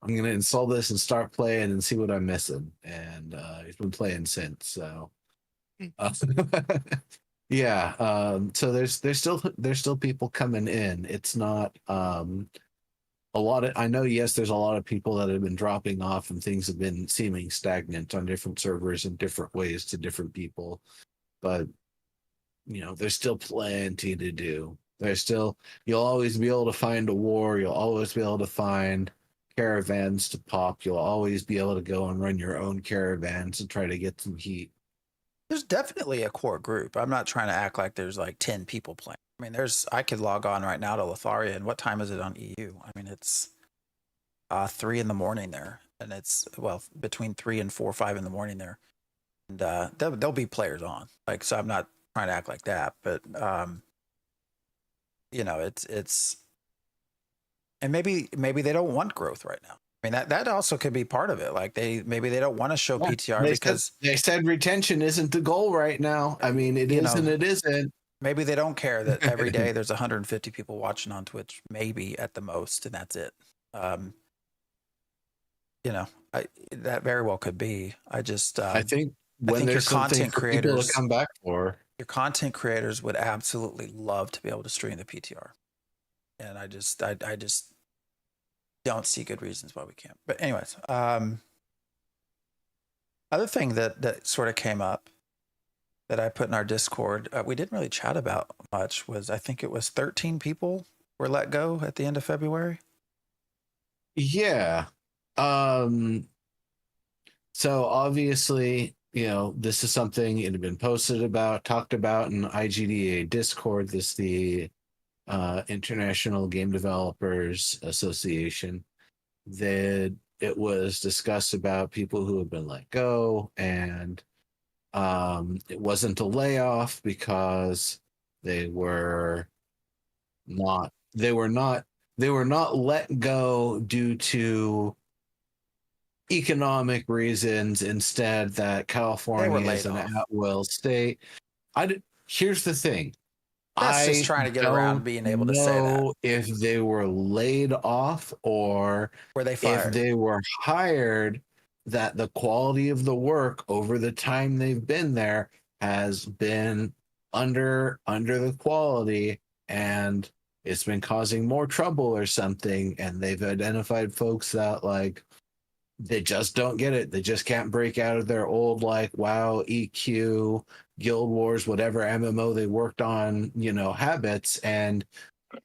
Speaker 4: I'm gonna install this and start playing and see what I'm missing. And he's been playing since. So uh, yeah, so there's still people coming in. It's not a lot of, I know, yes, there's a lot of people that have been dropping off and things have been seeming stagnant on different servers in different ways to different people, but you know, there's still plenty to do. There's still, you'll always be able to find a war, you'll always be able to find caravans to pop, you'll always be able to go and run your own caravans and try to get some heat.
Speaker 3: There's definitely a core group. I'm not trying to act like there's like 10 people playing. I mean, I could log on right now to Lotharia, and what time is it on EU? I mean, it's 3 in the morning there, and it's, well, between 3 and 4 or 5 in the morning there. And there'll be players on. Like, so I'm not trying to act like that, but you know, it's and maybe they don't want growth right now. I mean, that also could be part of it. Like, maybe they don't want to show PTR because
Speaker 4: they said retention isn't the goal right now. I mean, it is and it isn't.
Speaker 3: Maybe they don't care that every day there's 150 people watching on Twitch, maybe at the most, and that's it. You know, that very well could be. I
Speaker 4: think when there's
Speaker 3: your content creators
Speaker 4: people to come back for,
Speaker 3: your content creators would absolutely love to be able to stream the PTR, and I just don't see good reasons why we can't. But anyways, other thing that sort of came up that I put in our Discord, we didn't really chat about much, was I think it was 13 people were let go at the end of February.
Speaker 4: Yeah. So obviously, you know, this is something it had been posted about, talked about in IGDA Discord. This is the International Game Developers Association. That it was discussed about people who have been let go, and it wasn't a layoff because they were not let go due to economic reasons. Instead, that California is an at-will state. Here's the thing.
Speaker 3: That's just trying to get around being able to say that.
Speaker 4: If they were laid off or
Speaker 3: were they fired?
Speaker 4: If they were hired, that the quality of the work over the time they've been there has been under the quality, and it's been causing more trouble or something, and they've identified folks that, like, they just don't get it. They just can't break out of their old, like, WoW, EQ, Guild Wars, whatever MMO they worked on, you know, habits, and,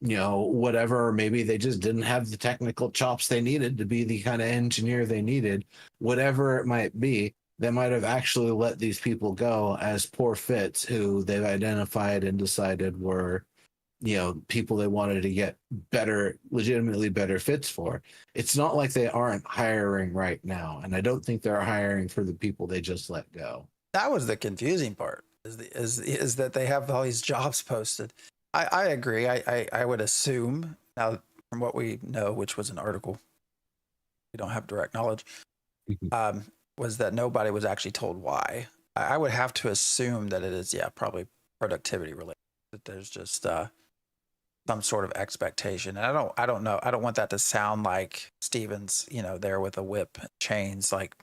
Speaker 4: you know, whatever, maybe they just didn't have the technical chops they needed to be the kind of engineer they needed. Whatever it might be, they might have actually let these people go as poor fits who they've identified and decided were, you know, people they wanted to get better, legitimately better fits for. It's not like they aren't hiring right now, and I don't think they're hiring for the people they just let go.
Speaker 3: That was the confusing part, is that they have all these jobs posted. I agree. I would assume, now from what we know, which was an article, we don't have direct knowledge, was that nobody was actually told why. I would have to assume that it is, probably productivity related, that there's just some sort of expectation. And I don't know. I don't want that to sound like Steven's, you know, there with a whip and chains, like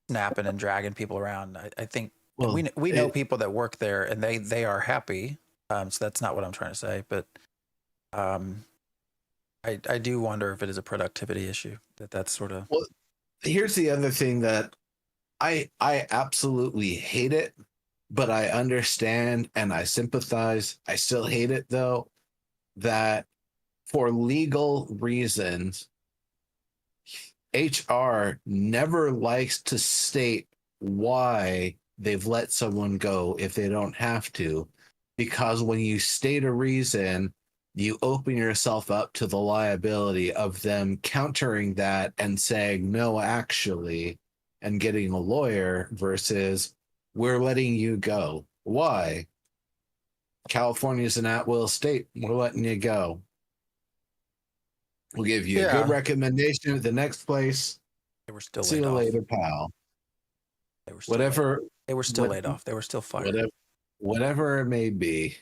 Speaker 3: snapping and dragging people around. I think we know people that work there, and they are happy. So that's not what I'm trying to say, but I do wonder if it is a productivity issue, that's sort of.
Speaker 4: Well, here's the other thing that I absolutely hate it, but I understand and I sympathize. I still hate it though, that for legal reasons, HR never likes to state why they've let someone go if they don't have to, because when you state a reason, you open yourself up to the liability of them countering that and saying, no, actually, and getting a lawyer versus we're letting you go. Why? California's an at-will state. We're letting you go. We'll give you a good
Speaker 3: Yeah.
Speaker 4: recommendation at the next place.
Speaker 3: They were still
Speaker 4: See
Speaker 3: laid
Speaker 4: you
Speaker 3: off.
Speaker 4: later, pal.
Speaker 3: They were still
Speaker 4: Whatever.
Speaker 3: they were still
Speaker 4: what-
Speaker 3: laid off. They were still fired.
Speaker 4: whatever it may be.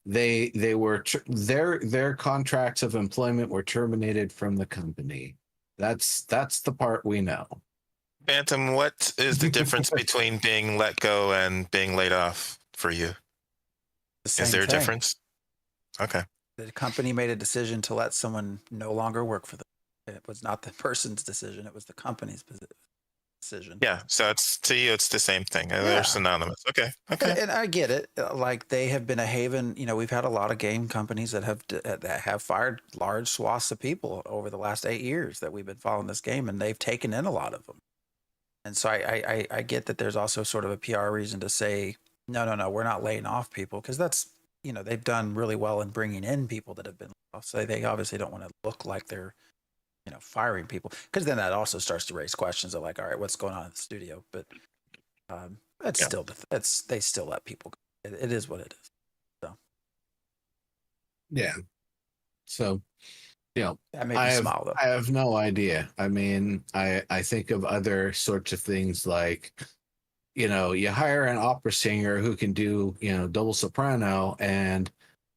Speaker 4: They were their contracts of employment were terminated from the company. That's the part we know.
Speaker 5: Phantom, what is the difference between being let go and being laid off for you?
Speaker 3: The same
Speaker 5: Is there a
Speaker 3: thing.
Speaker 5: difference? Okay.
Speaker 3: The company made a decision to let someone no longer work for them. It was not the person's decision; it was the company's decision.
Speaker 5: Yeah. So it's to you, it's the same thing.
Speaker 3: Yeah.
Speaker 5: They're synonymous. Okay. Okay.
Speaker 3: And I get it. Like they have been a haven. You know, we've had a lot of game companies that have fired large swaths of people over the last 8 years that we've been following this game, and they've taken in a lot of them. And so I get that there's also sort of a PR reason to say, no, we're not laying off people, because that's, you know, they've done really well in bringing in people that have been laid off. So they obviously don't want to look like they're, you know, firing people, because then that also starts to raise questions of like, all right, what's going on in the studio? But it's
Speaker 5: Yeah.
Speaker 3: still, they still let people go. It is what it is. So
Speaker 4: Yeah. So, you know,
Speaker 3: that made me smile though.
Speaker 4: I have no idea. I mean, I think of other sorts of things like, you know, you hire an opera singer who can do, you know, double soprano, and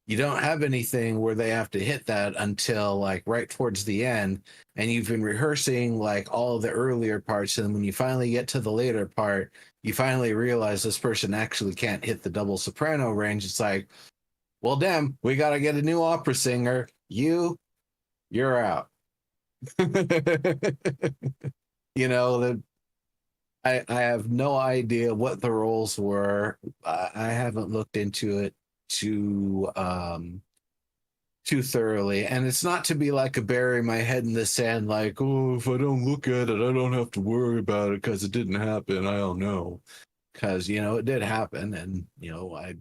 Speaker 4: you don't have anything where they have to hit that until like right towards the end, and you've been rehearsing like all of the earlier parts, and when you finally get to the later part, you finally realize this person actually can't hit the double soprano range. It's like, well, damn, we got to get a new opera singer. You're out. You know, I have no idea what the roles were. I haven't looked into it too thoroughly, and it's not to be like a bury my head in the sand, like, oh, if I don't look at it, I don't have to worry about it because it didn't happen. I don't know, because you know it did happen, and you know I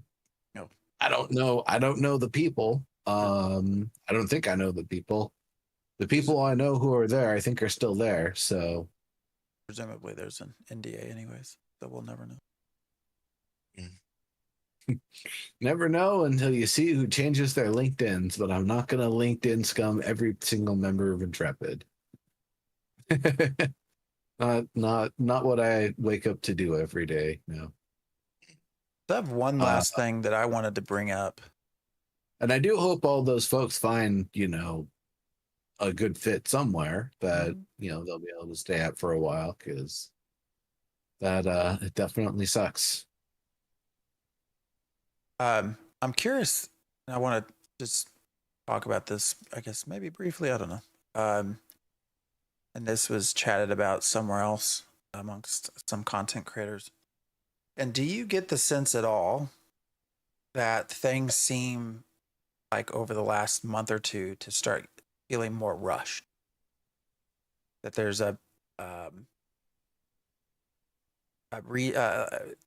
Speaker 4: don't know. I don't know the people. I don't think I know the people. The people I know who are there, I think, are still there. So
Speaker 3: Presumably there's an NDA anyways, so we'll never know.
Speaker 4: never know until you see who changes their LinkedIn's, but I'm not going to LinkedIn scum every single member of Intrepid. not what I wake up to do every day. No.
Speaker 3: I have one last thing that I wanted to bring up.
Speaker 4: And I do hope all those folks find, you know, a good fit somewhere that, you know, they'll be able to stay at for a while, because that it definitely sucks.
Speaker 3: I'm curious, and I want to just talk about this, I guess maybe briefly, I don't know. And this was chatted about somewhere else amongst some content creators. And do you get the sense at all that things seem like over the last month or two to start feeling more rushed? That there's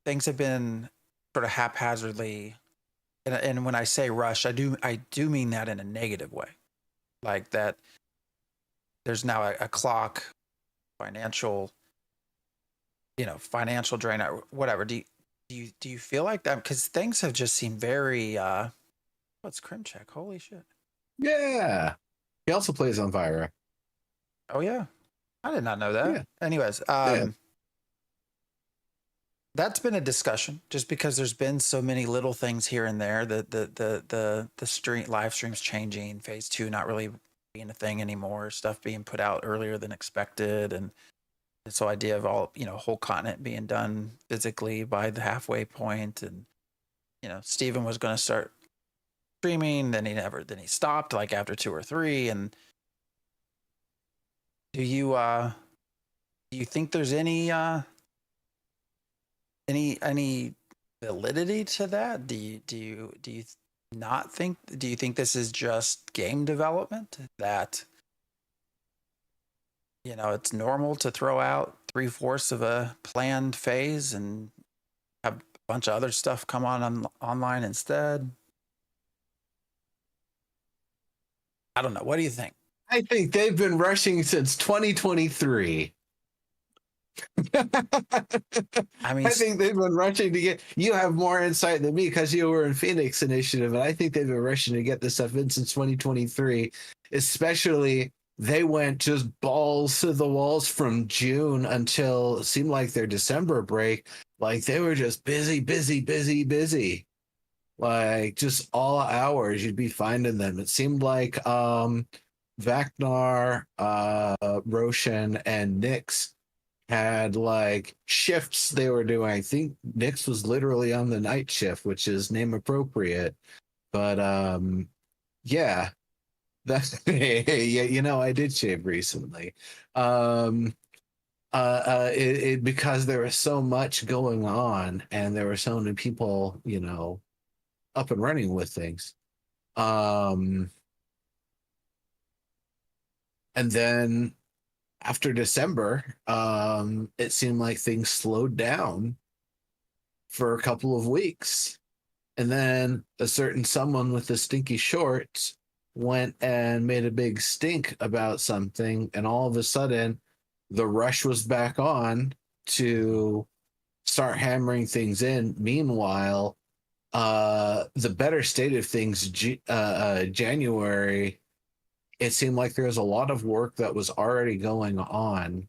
Speaker 3: things have been sort of haphazardly, and when I say rush, I do mean that in a negative way, like that there's now a clock, financial drain, or whatever. Do you feel like that? Because things have just seemed very what's Crimcheck? Holy shit.
Speaker 4: Yeah. He also plays on Vira.
Speaker 3: Oh yeah, I did not know that.
Speaker 4: Yeah.
Speaker 3: Anyways,
Speaker 4: Yeah.
Speaker 3: That's been a discussion, just because there's been so many little things here and there. The live streams changing, phase 2 not really being a thing anymore, stuff being put out earlier than expected, and this whole idea of all, you know, whole continent being done physically by the halfway point, and you know, Steven was going to start streaming, then he stopped like after 2 or 3. And do you think there's any validity to that? Do you not think? Do you think this is just game development, that it's normal to throw out 3/4 of a planned phase and have a bunch of other stuff come on online instead. I don't know. What do you think?
Speaker 4: I think they've been rushing since 2023.
Speaker 3: I mean,
Speaker 4: I think they've been rushing to get. You have more insight than me because you were in Phoenix Initiative, and I think they've been rushing to get this stuff in since 2023. Especially, they went just balls to the walls from June until it seemed like their December break. Like they were just busy, busy, busy, busy. Like just all hours, you'd be finding them. It seemed like Vacnar, Roshan, and Nyx had like shifts they were doing. I think Nyx was literally on the night shift, which is name appropriate. But yeah, that's yeah, I did shave recently. Because there was so much going on and there were so many people, up and running with things. And then after December, it seemed like things slowed down for a couple of weeks. And then a certain someone with the stinky shorts went and made a big stink about something. And all of a sudden, the rush was back on to start hammering things in. Meanwhile, the better state of things, January, it seemed like there was a lot of work that was already going on.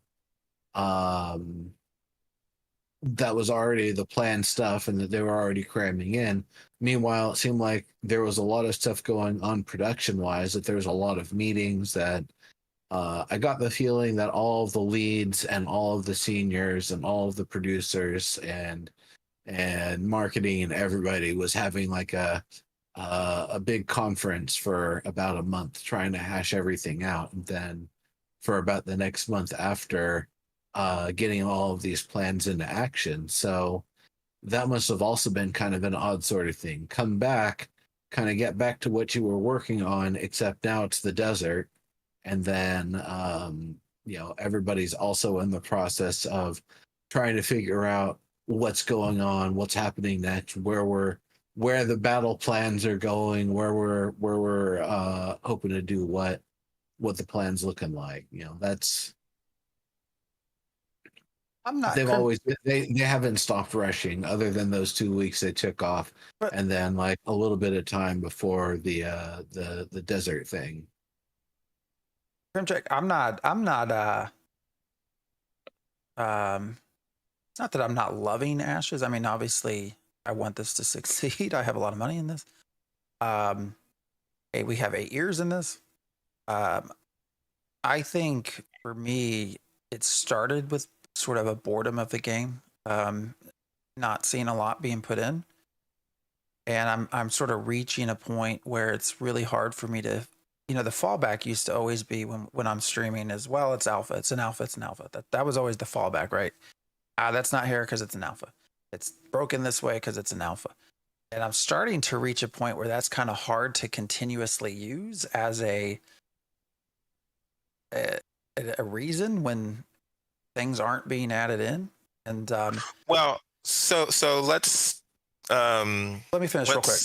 Speaker 4: That was already the planned stuff and that they were already cramming in. Meanwhile, it seemed like there was a lot of stuff going on production wise, that there was a lot of meetings that I got the feeling that all of the leads and all of the seniors and all of the producers and marketing and everybody was having like a big conference for about a month trying to hash everything out, and then for about the next month after getting all of these plans into action. So that must have also been kind of an odd sort of thing. Come back, kind of get back to what you were working on, except now it's the desert. And then, everybody's also in the process of trying to figure out what's going on, what's happening next, where the battle plans are going, where we're hoping to do what the plan's looking like. That's they've always they haven't stopped rushing other than those 2 weeks they took off, and then like a little bit of time before the desert thing.
Speaker 3: Crimcheck, it's not that I'm not loving Ashes. I mean, obviously I want this to succeed. I have a lot of money in this. We have 8 years in this. I think for me, it started with sort of a boredom of the game, not seeing a lot being put in, and I'm sort of reaching a point where it's really hard for me to, the fallback used to always be when I'm streaming as well. It's alpha. It's an alpha. It's an alpha. That was always the fallback, right? That's not here because it's an alpha. It's broken this way because it's an alpha. And I'm starting to reach a point where that's kind of hard to continuously use as a reason when things aren't being added in. And
Speaker 5: well, so let's
Speaker 3: let me finish real quick.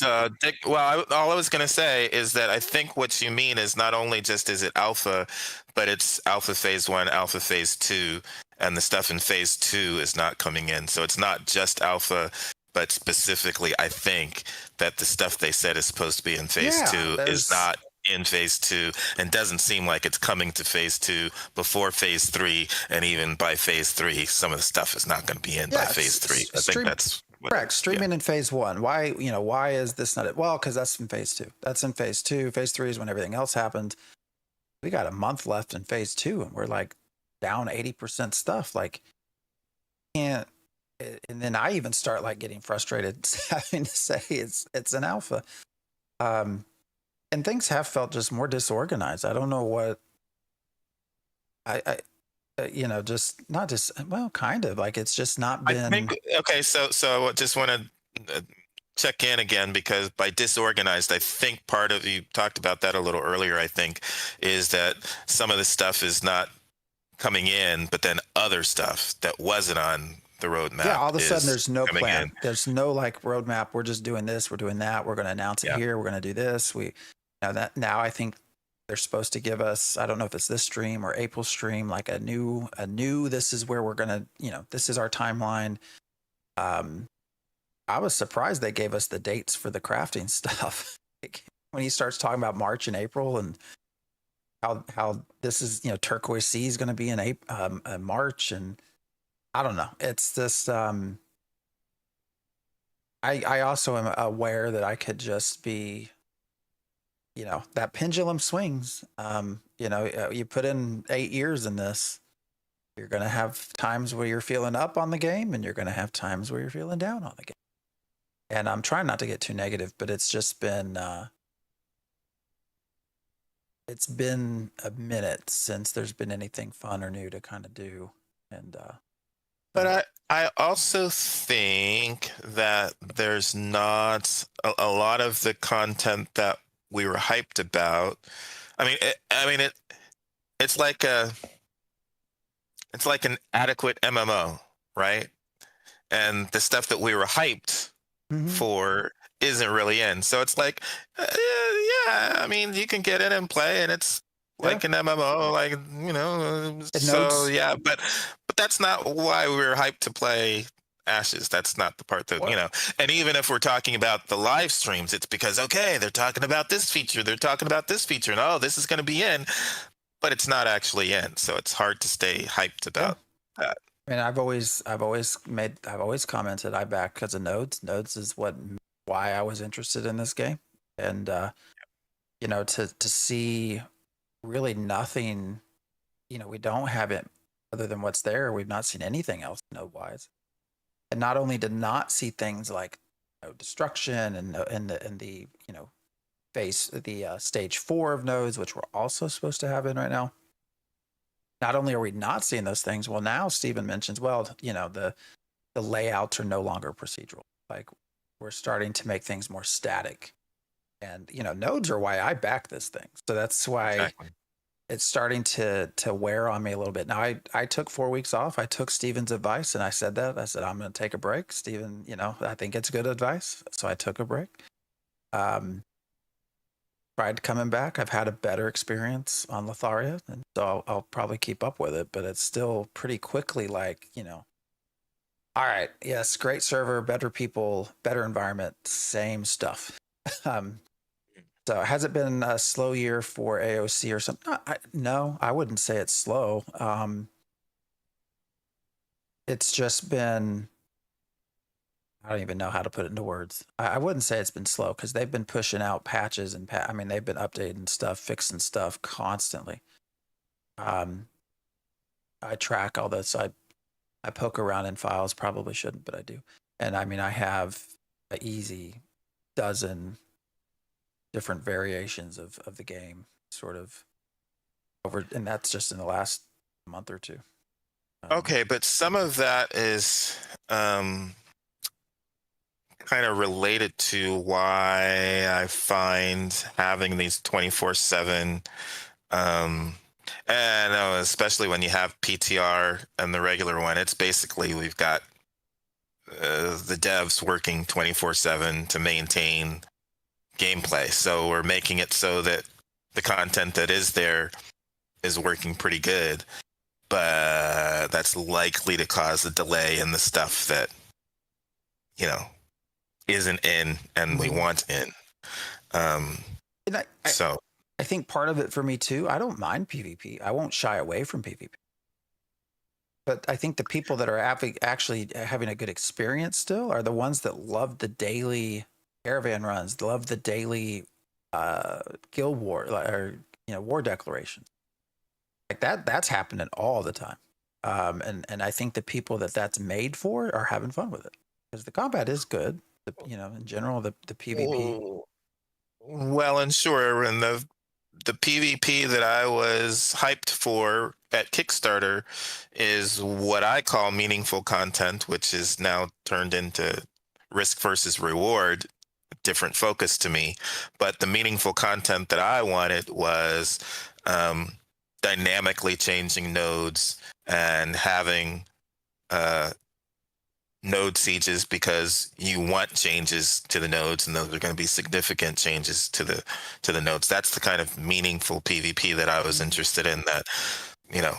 Speaker 5: All I was going to say is that I think what you mean is not only just is it alpha, but it's alpha phase 1, alpha phase 2, and the stuff in phase 2 is not coming in. So it's not just alpha, but specifically, I think that the stuff they said is supposed to be in phase 2 is not in phase 2, and doesn't seem like it's coming to phase 2 before phase 3, and even by phase 3 some of the stuff is not going to be in by phase 3. I think that's
Speaker 3: correct. Streaming in phase 1. Why is this not it? Well, because that's in phase 2. That's in phase 2. Phase 3 is when everything else happened. We got a month left in phase 2, and we're like down 80% stuff. Like, can't. And then I even start like getting frustrated having to say it's an alpha. And things have felt just more disorganized. I don't know what I just not just, well, kind of like it's just not been.
Speaker 5: I think, okay, so I just want to check in again, because by disorganized, I think part of, you talked about that a little earlier, I think, is that some of the stuff is not coming in, but then other stuff that wasn't on the roadmap.
Speaker 3: Yeah, all of a sudden
Speaker 5: is
Speaker 3: there's no
Speaker 5: coming
Speaker 3: plan.
Speaker 5: in.
Speaker 3: There's no like roadmap. We're just doing this. We're doing that. We're going to announce it
Speaker 5: Yeah.
Speaker 3: here. We're going to do this. Now I think they're supposed to give us, I don't know if it's this stream or April stream, like a new, this is where we're going to, this is our timeline. I was surprised they gave us the dates for the crafting stuff. Like, when he starts talking about March and April and how this is, turquoise sea is going to be in March, and I don't know. It's this. I also am aware that I could just be, that pendulum swings. You put in 8 years in this, you're going to have times where you're feeling up on the game, and you're going to have times where you're feeling down on the game. And I'm trying not to get too negative, but it's just been. It's been a minute since there's been anything fun or new to kind of do, and.
Speaker 5: But I also think that there's not a lot of the content that we were hyped about. It's like an adequate MMO, right? And the stuff that we were hyped for isn't really in. So it's like, you can get in and play, and it's like an MMO, but that's not why we were hyped to play Ashes. That's not the part that, and even if we're talking about the live streams, it's because, okay, they're talking about this feature, and this is going to be in, but it's not actually in. So it's hard to stay hyped about that.
Speaker 3: I mean, I've always commented I back because of nodes. Nodes is why I was interested in this game, and to see really nothing, we don't have it other than what's there. We've not seen anything else node wise, and not only to not see things like destruction and the stage 4 of nodes, which we're also supposed to have in right now. Not only are we not seeing those things, well, now Stephen mentions, the layouts are no longer procedural. Like, we're starting to make things more static. And, nodes are why I back this thing. So that's why it's starting to wear on me a little bit. Now, I took 4 weeks off. I took Stephen's advice, and I said, I'm going to take a break. Stephen, I think it's good advice. So I took a break. Tried coming back. I've had a better experience on Lotharia, and so I'll probably keep up with it, but it's still pretty quickly like, all right, yes, great server, better people, better environment, same stuff. So has it been a slow year for AOC or something? No, I wouldn't say it's slow. It's just been, I don't even know how to put it into words. I wouldn't say it's been slow because they've been pushing out patches and they've been updating stuff, fixing stuff constantly. I track all this. I poke around in files, probably shouldn't, but I do. And I have an easy dozen different variations of the game sort of over, and that's just in the last month or two.
Speaker 5: Okay, but some of that is kind of related to why I find having these 24/7 and especially when you have PTR and the regular one, it's basically we've got the devs working 24/7 to maintain gameplay. So we're making it so that the content that is there is working pretty good, but that's likely to cause a delay in the stuff that isn't in and we want in.
Speaker 3: I think part of it for me too, I don't mind PvP. I won't shy away from PvP. But I think the people that are actually having a good experience still are the ones that love the daily caravan runs, love the daily guild war or war declarations. Like that's happening all the time. And I think the people that's made for are having fun with it because the combat is good. In general, the PvP.
Speaker 5: Well, and sure, and the PvP that I was hyped for at Kickstarter is what I call meaningful content, which is now turned into risk versus reward, different focus to me. But the meaningful content that I wanted was dynamically changing nodes and having node sieges because you want changes to the nodes, and those are going to be significant changes to the nodes. That's the kind of meaningful PvP that I was interested in, that you know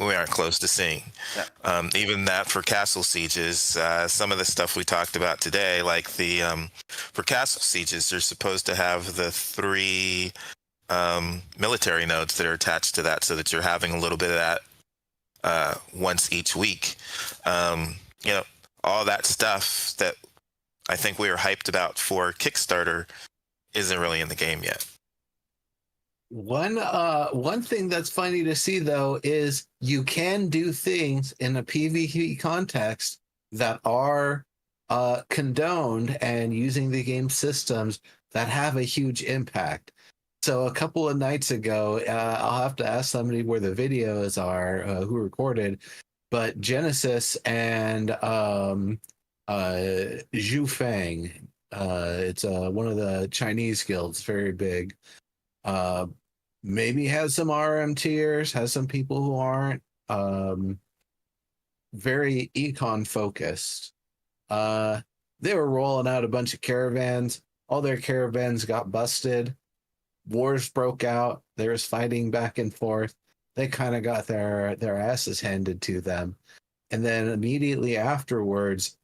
Speaker 5: we aren't close to seeing.
Speaker 3: Yeah.
Speaker 5: Even that for castle sieges, some of the stuff we talked about today, like the for castle sieges, they're supposed to have the 3 military nodes that are attached to that, so that you're having a little bit of that once each week. You know, all that stuff that I think we were hyped about for Kickstarter isn't really in the game yet.
Speaker 4: One thing that's funny to see though is you can do things in a PvP context that are condoned and using the game systems that have a huge impact. So a couple of nights ago, I'll have to ask somebody where the videos are, who recorded, but Genesis and Zhu Feng, it's one of the Chinese guilds, very big. Maybe has some RM tiers, has some people who aren't. Very econ focused. They were rolling out a bunch of caravans. All their caravans got busted. Wars broke out. There was fighting back and forth. They kind of got their asses handed to them. And then immediately afterwards,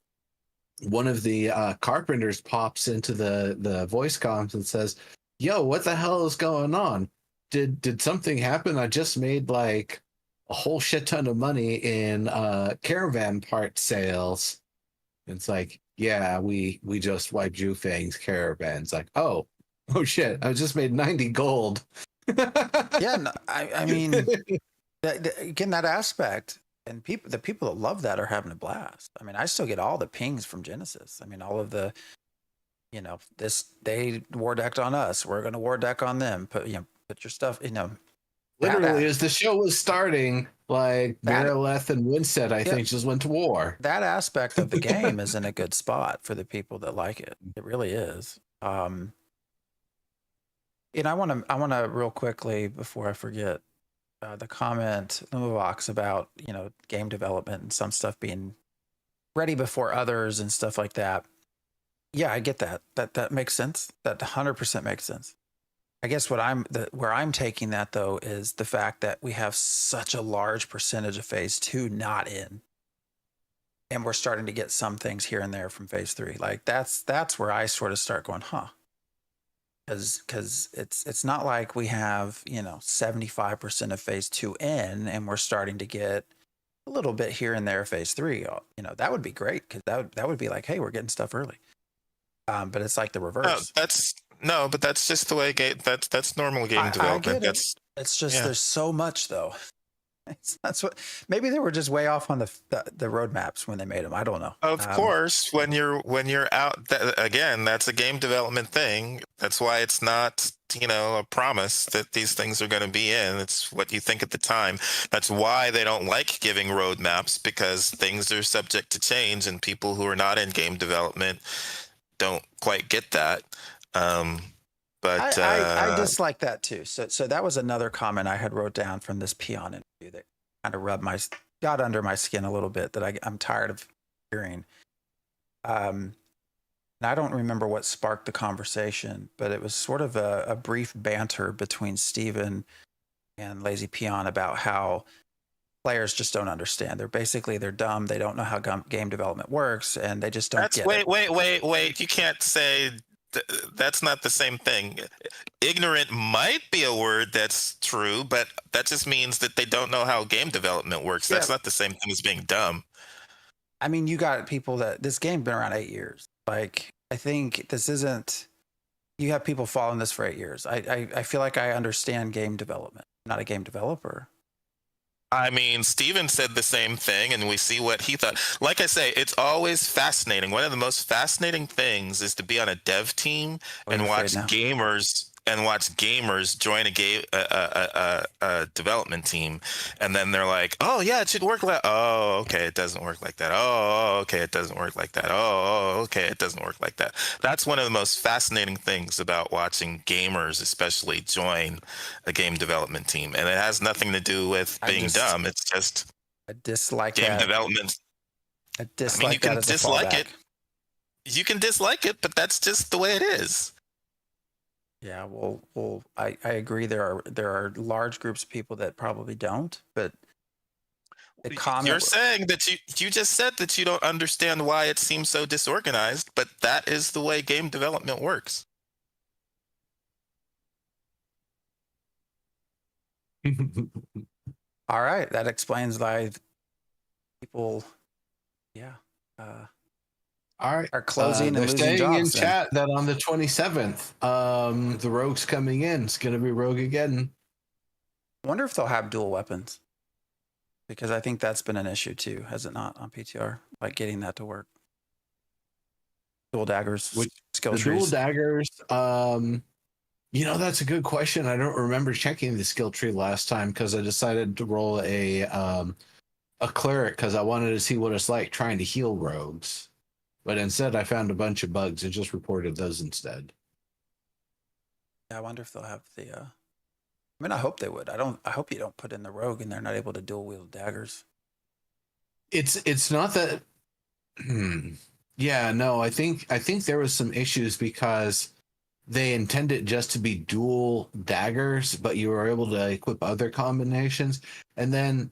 Speaker 4: one of the carpenters pops into the voice comms and says, "Yo, what the hell is going on? Did something happen? I just made like a whole shit ton of money in caravan part sales." And it's like, yeah, we just wiped Zhu Feng's caravans. Like, oh shit, I just made 90 gold.
Speaker 3: Yeah, no, I mean, again, that aspect, and the people that love that are having a blast. I mean, I still get all the pings from Genesis. I mean, all of the, they war decked on us. We're going to war deck on them. Put your stuff,
Speaker 4: Literally, as the show was starting, like Bearleth and Winstead, I think, just went to war.
Speaker 3: That aspect of the game is in a good spot for the people that like it. It really is. And I want to real quickly before I forget, the comment in the box about game development and some stuff being ready before others and stuff like that. Yeah, I get that. That makes sense. That 100% makes sense. I guess where I'm taking that though is the fact that we have such a large percentage of phase 2 not in, and we're starting to get some things here and there from phase 3. Like that's where I sort of start going, huh? Because it's not like we have 75% of phase 2 in, and we're starting to get a little bit here and there phase 3. That would be great, because that would be like, hey, we're getting stuff early. But it's like the reverse.
Speaker 5: But that's just the way that's normal game development.
Speaker 3: It's just there's so much though. That's what, maybe they were just way off on the roadmaps when they made them. I don't know.
Speaker 5: Of course, when you're out, again, that's a game development thing. That's why it's not a promise that these things are going to be in. It's what you think at the time. That's why they don't like giving roadmaps, because things are subject to change, and people who are not in game development don't quite get that. But
Speaker 3: I dislike that too. So that was another comment I had wrote down from this Peon interview that kind of got under my skin a little bit, that I'm tired of hearing. And I don't remember what sparked the conversation, but it was sort of a brief banter between Steven and Lazy Peon about how players just don't understand. They're dumb. They don't know how game development works, and they just don't get it.
Speaker 5: Wait. You can't say that's not the same thing. Ignorant might be a word that's true, but that just means that they don't know how game development works. That's not the same thing as being dumb.
Speaker 3: I mean, you got people this game's been around 8 years. Like, I think this isn't, you have people following this for 8 years. I feel like I understand game development. I'm not a game developer.
Speaker 5: I mean, Steven said the same thing, and we see what he thought. Like I say, it's always fascinating. One of the most fascinating things is to be on a dev team and watch gamers and watch gamers join a development team, and then they're like, "Oh yeah, it should work like." Oh, okay, it doesn't work like that. Oh, okay, it doesn't work like that. Oh, okay, it doesn't work like that. That's one of the most fascinating things about watching gamers, especially, join a game development team, and it has nothing to do with being dumb. It's just
Speaker 3: I dislike
Speaker 5: game
Speaker 3: that.
Speaker 5: development.
Speaker 3: I
Speaker 5: I
Speaker 3: dislike
Speaker 5: mean, you
Speaker 3: that
Speaker 5: can
Speaker 3: as a
Speaker 5: dislike
Speaker 3: fallback.
Speaker 5: it. You can dislike it, but that's just the way it is.
Speaker 3: Yeah, well, I agree. There are large groups of people that probably don't, but the comment.
Speaker 5: You're saying that you just said that you don't understand why it seems so disorganized, but that is the way game development works.
Speaker 3: All right, that explains why people, yeah,
Speaker 4: All right.
Speaker 3: are closing and
Speaker 4: They're
Speaker 3: losing
Speaker 4: saying in
Speaker 3: jobs. Then.
Speaker 4: chat that on the 27th, the rogue's coming in. It's going to be Rogue again.
Speaker 3: I wonder if they'll have dual weapons, because I think that's been an issue too, has it not, on PTR? Like getting that to work. Dual daggers,
Speaker 4: Which
Speaker 3: skill
Speaker 4: the
Speaker 3: trees.
Speaker 4: dual daggers. You know, that's a good question. I don't remember checking the skill tree last time because I decided to roll a cleric because I wanted to see what it's like trying to heal rogues. But instead, I found a bunch of bugs and just reported those instead.
Speaker 3: Yeah, I wonder if they'll have the. I mean, I hope they would. I hope you don't put in the rogue and they're not able to dual wield daggers.
Speaker 4: It's not that. Yeah, no. I think there was some issues because they intended just to be dual daggers, but you were able to equip other combinations. And then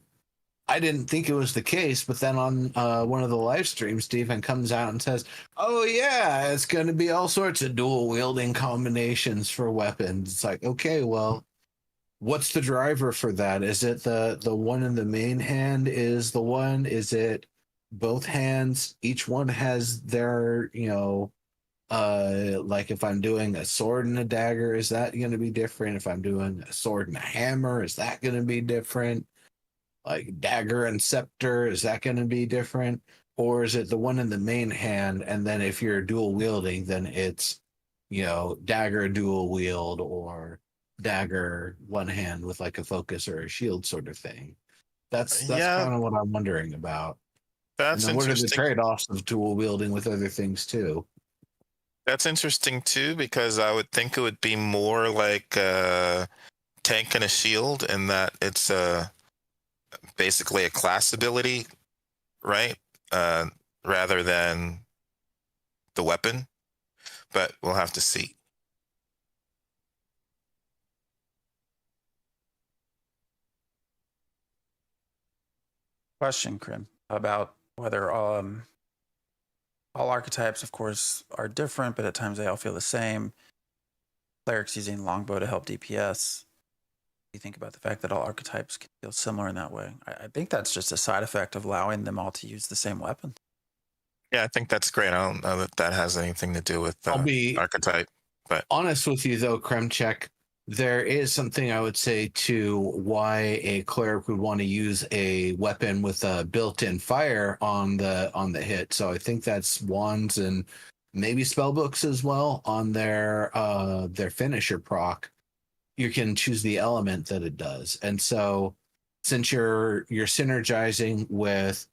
Speaker 4: I didn't think it was the case, but then on one of the live streams, Stephen comes out and says, "Oh yeah, it's going to be all sorts of dual wielding combinations for weapons." It's like, okay, well, what's the driver for that? Is it the one in the main hand is the one? Is it both hands? Each one has their, like if I'm doing a sword and a dagger, is that going to be different? If I'm doing a sword and a hammer, is that going to be different? Like dagger and scepter, is that going to be different? Or is it the one in the main hand? And then if you're dual wielding, then it's, dagger dual wield or dagger one hand with like a focus or a shield sort of thing. That's
Speaker 5: Yeah,
Speaker 4: kind of what I'm wondering about. And
Speaker 5: that's
Speaker 4: then what are the
Speaker 5: interesting.
Speaker 4: trade-offs of dual wielding with other things too?
Speaker 5: That's interesting too, because I would think it would be more like a tank and a shield, and that it's basically a class ability, right? Rather than the weapon. But we'll have to see.
Speaker 3: Question, Krim, about whether all archetypes, of course, are different, but at times they all feel the same. Clerics using longbow to help DPS. You think about the fact that all archetypes can feel similar in that way. I think that's just a side effect of allowing them all to use the same weapon.
Speaker 5: Yeah, I think that's great. I don't know that that has anything to do with
Speaker 4: I'll be
Speaker 5: archetype, but
Speaker 4: honest with you though, Kremchek, there is something I would say to why a cleric would want to use a weapon with a built-in fire on the hit. So I think that's wands and maybe spell books as well on their finisher proc. You can choose the element that it does, and so since you're synergizing with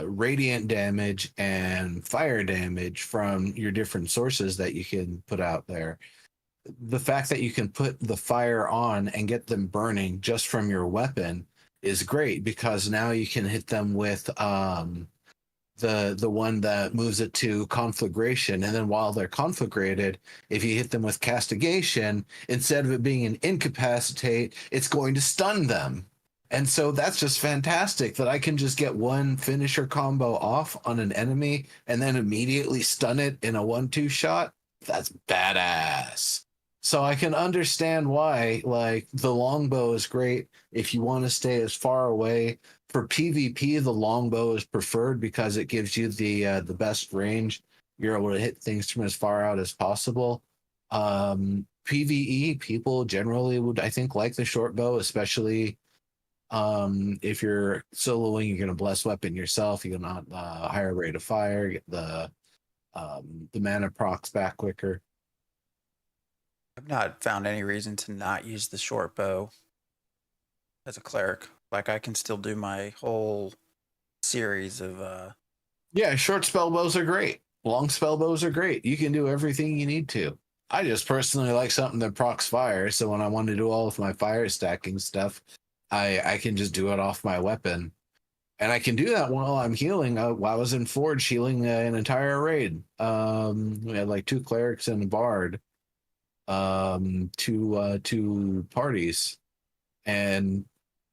Speaker 4: radiant damage and fire damage from your different sources that you can put out there, the fact that you can put the fire on and get them burning just from your weapon is great, because now you can hit them with the one that moves it to conflagration, and then while they're conflagrated, if you hit them with castigation, instead of it being an incapacitate, it's going to stun them. And so that's just fantastic that I can just get one finisher combo off on an enemy and then immediately stun it in a 1-2 shot. That's badass. So I can understand why, like, the longbow is great if you want to stay as far away. For PvP, the longbow is preferred because it gives you the best range. You're able to hit things from as far out as possible. PvE, people generally would, I think, like the short bow, especially if you're soloing. You're going to bless weapon yourself. You're going to higher rate of fire, get the mana procs back quicker.
Speaker 3: I've not found any reason to not use the short bow as a cleric. Like I can still do my whole series of
Speaker 4: Yeah, short spell bows are great. Long spell bows are great. You can do everything you need to. I just personally like something that procs fire, so when I want to do all of my fire stacking stuff, I can just do it off my weapon. And I can do that while I'm healing. While I was in Forge healing an entire raid. We had like 2 clerics and a bard, two parties, and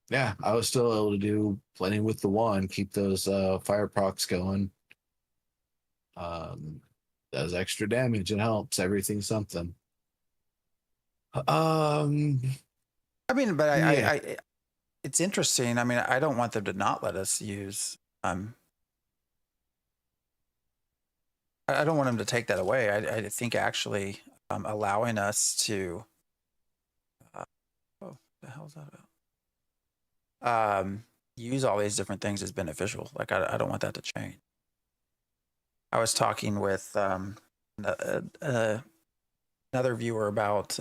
Speaker 4: yeah, I was still able to do plenty with the wand, keep those fire procs going. Does extra damage. It helps everything something.
Speaker 3: I mean, but
Speaker 4: Yeah.
Speaker 3: I it's interesting. I mean, I don't want them to not let us use I don't want them to take that away. I think actually allowing us to oh, the hell's that about? Use all these different things is beneficial. Like I don't want that to change. I was talking with another viewer about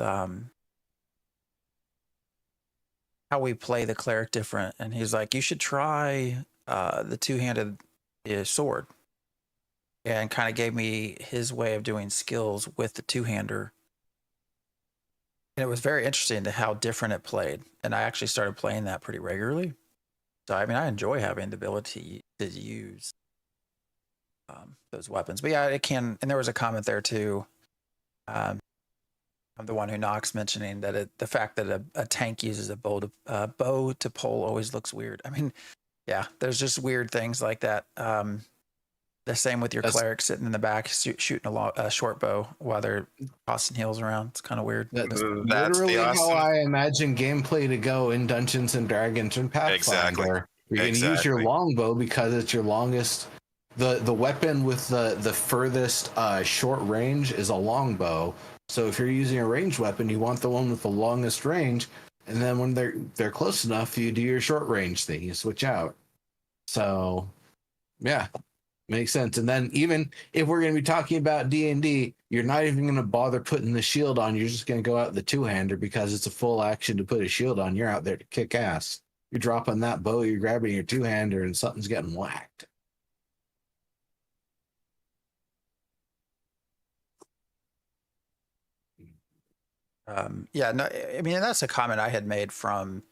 Speaker 3: how we play the cleric different, and he's like, "You should try the two-handed sword," and kind of gave me his way of doing skills with the two-hander. And it was very interesting to how different it played. And I actually started playing that pretty regularly. So I mean, I enjoy having the ability to use those weapons. But yeah, it can. And there was a comment there too. I'm the one who knocks mentioning that the fact that a tank uses a bow to pull always looks weird. I mean, yeah, there's just weird things like that. The same with your cleric sitting in the back shooting a short bow while they're tossing heels around. It's kind of weird.
Speaker 4: That's
Speaker 5: That's
Speaker 4: literally
Speaker 5: the
Speaker 4: how
Speaker 5: awesome.
Speaker 4: I imagine gameplay to go in Dungeons and Dragons and Pathfinder.
Speaker 5: Exactly.
Speaker 4: You're going to use your longbow because it's your longest. The weapon with the furthest short range is a longbow. So if you're using a ranged weapon, you want the one with the longest range. And then when they're close enough, you do your short range thing. You switch out. So yeah. Makes sense. And then even if we're going to be talking about D&D, you're not even going to bother putting the shield on. You're just going to go out the two-hander because it's a full action to put a shield on. You're out there to kick ass. You're dropping that bow, you're grabbing your two-hander, and something's getting whacked.
Speaker 3: Yeah, no, I mean, that's a comment I had made from,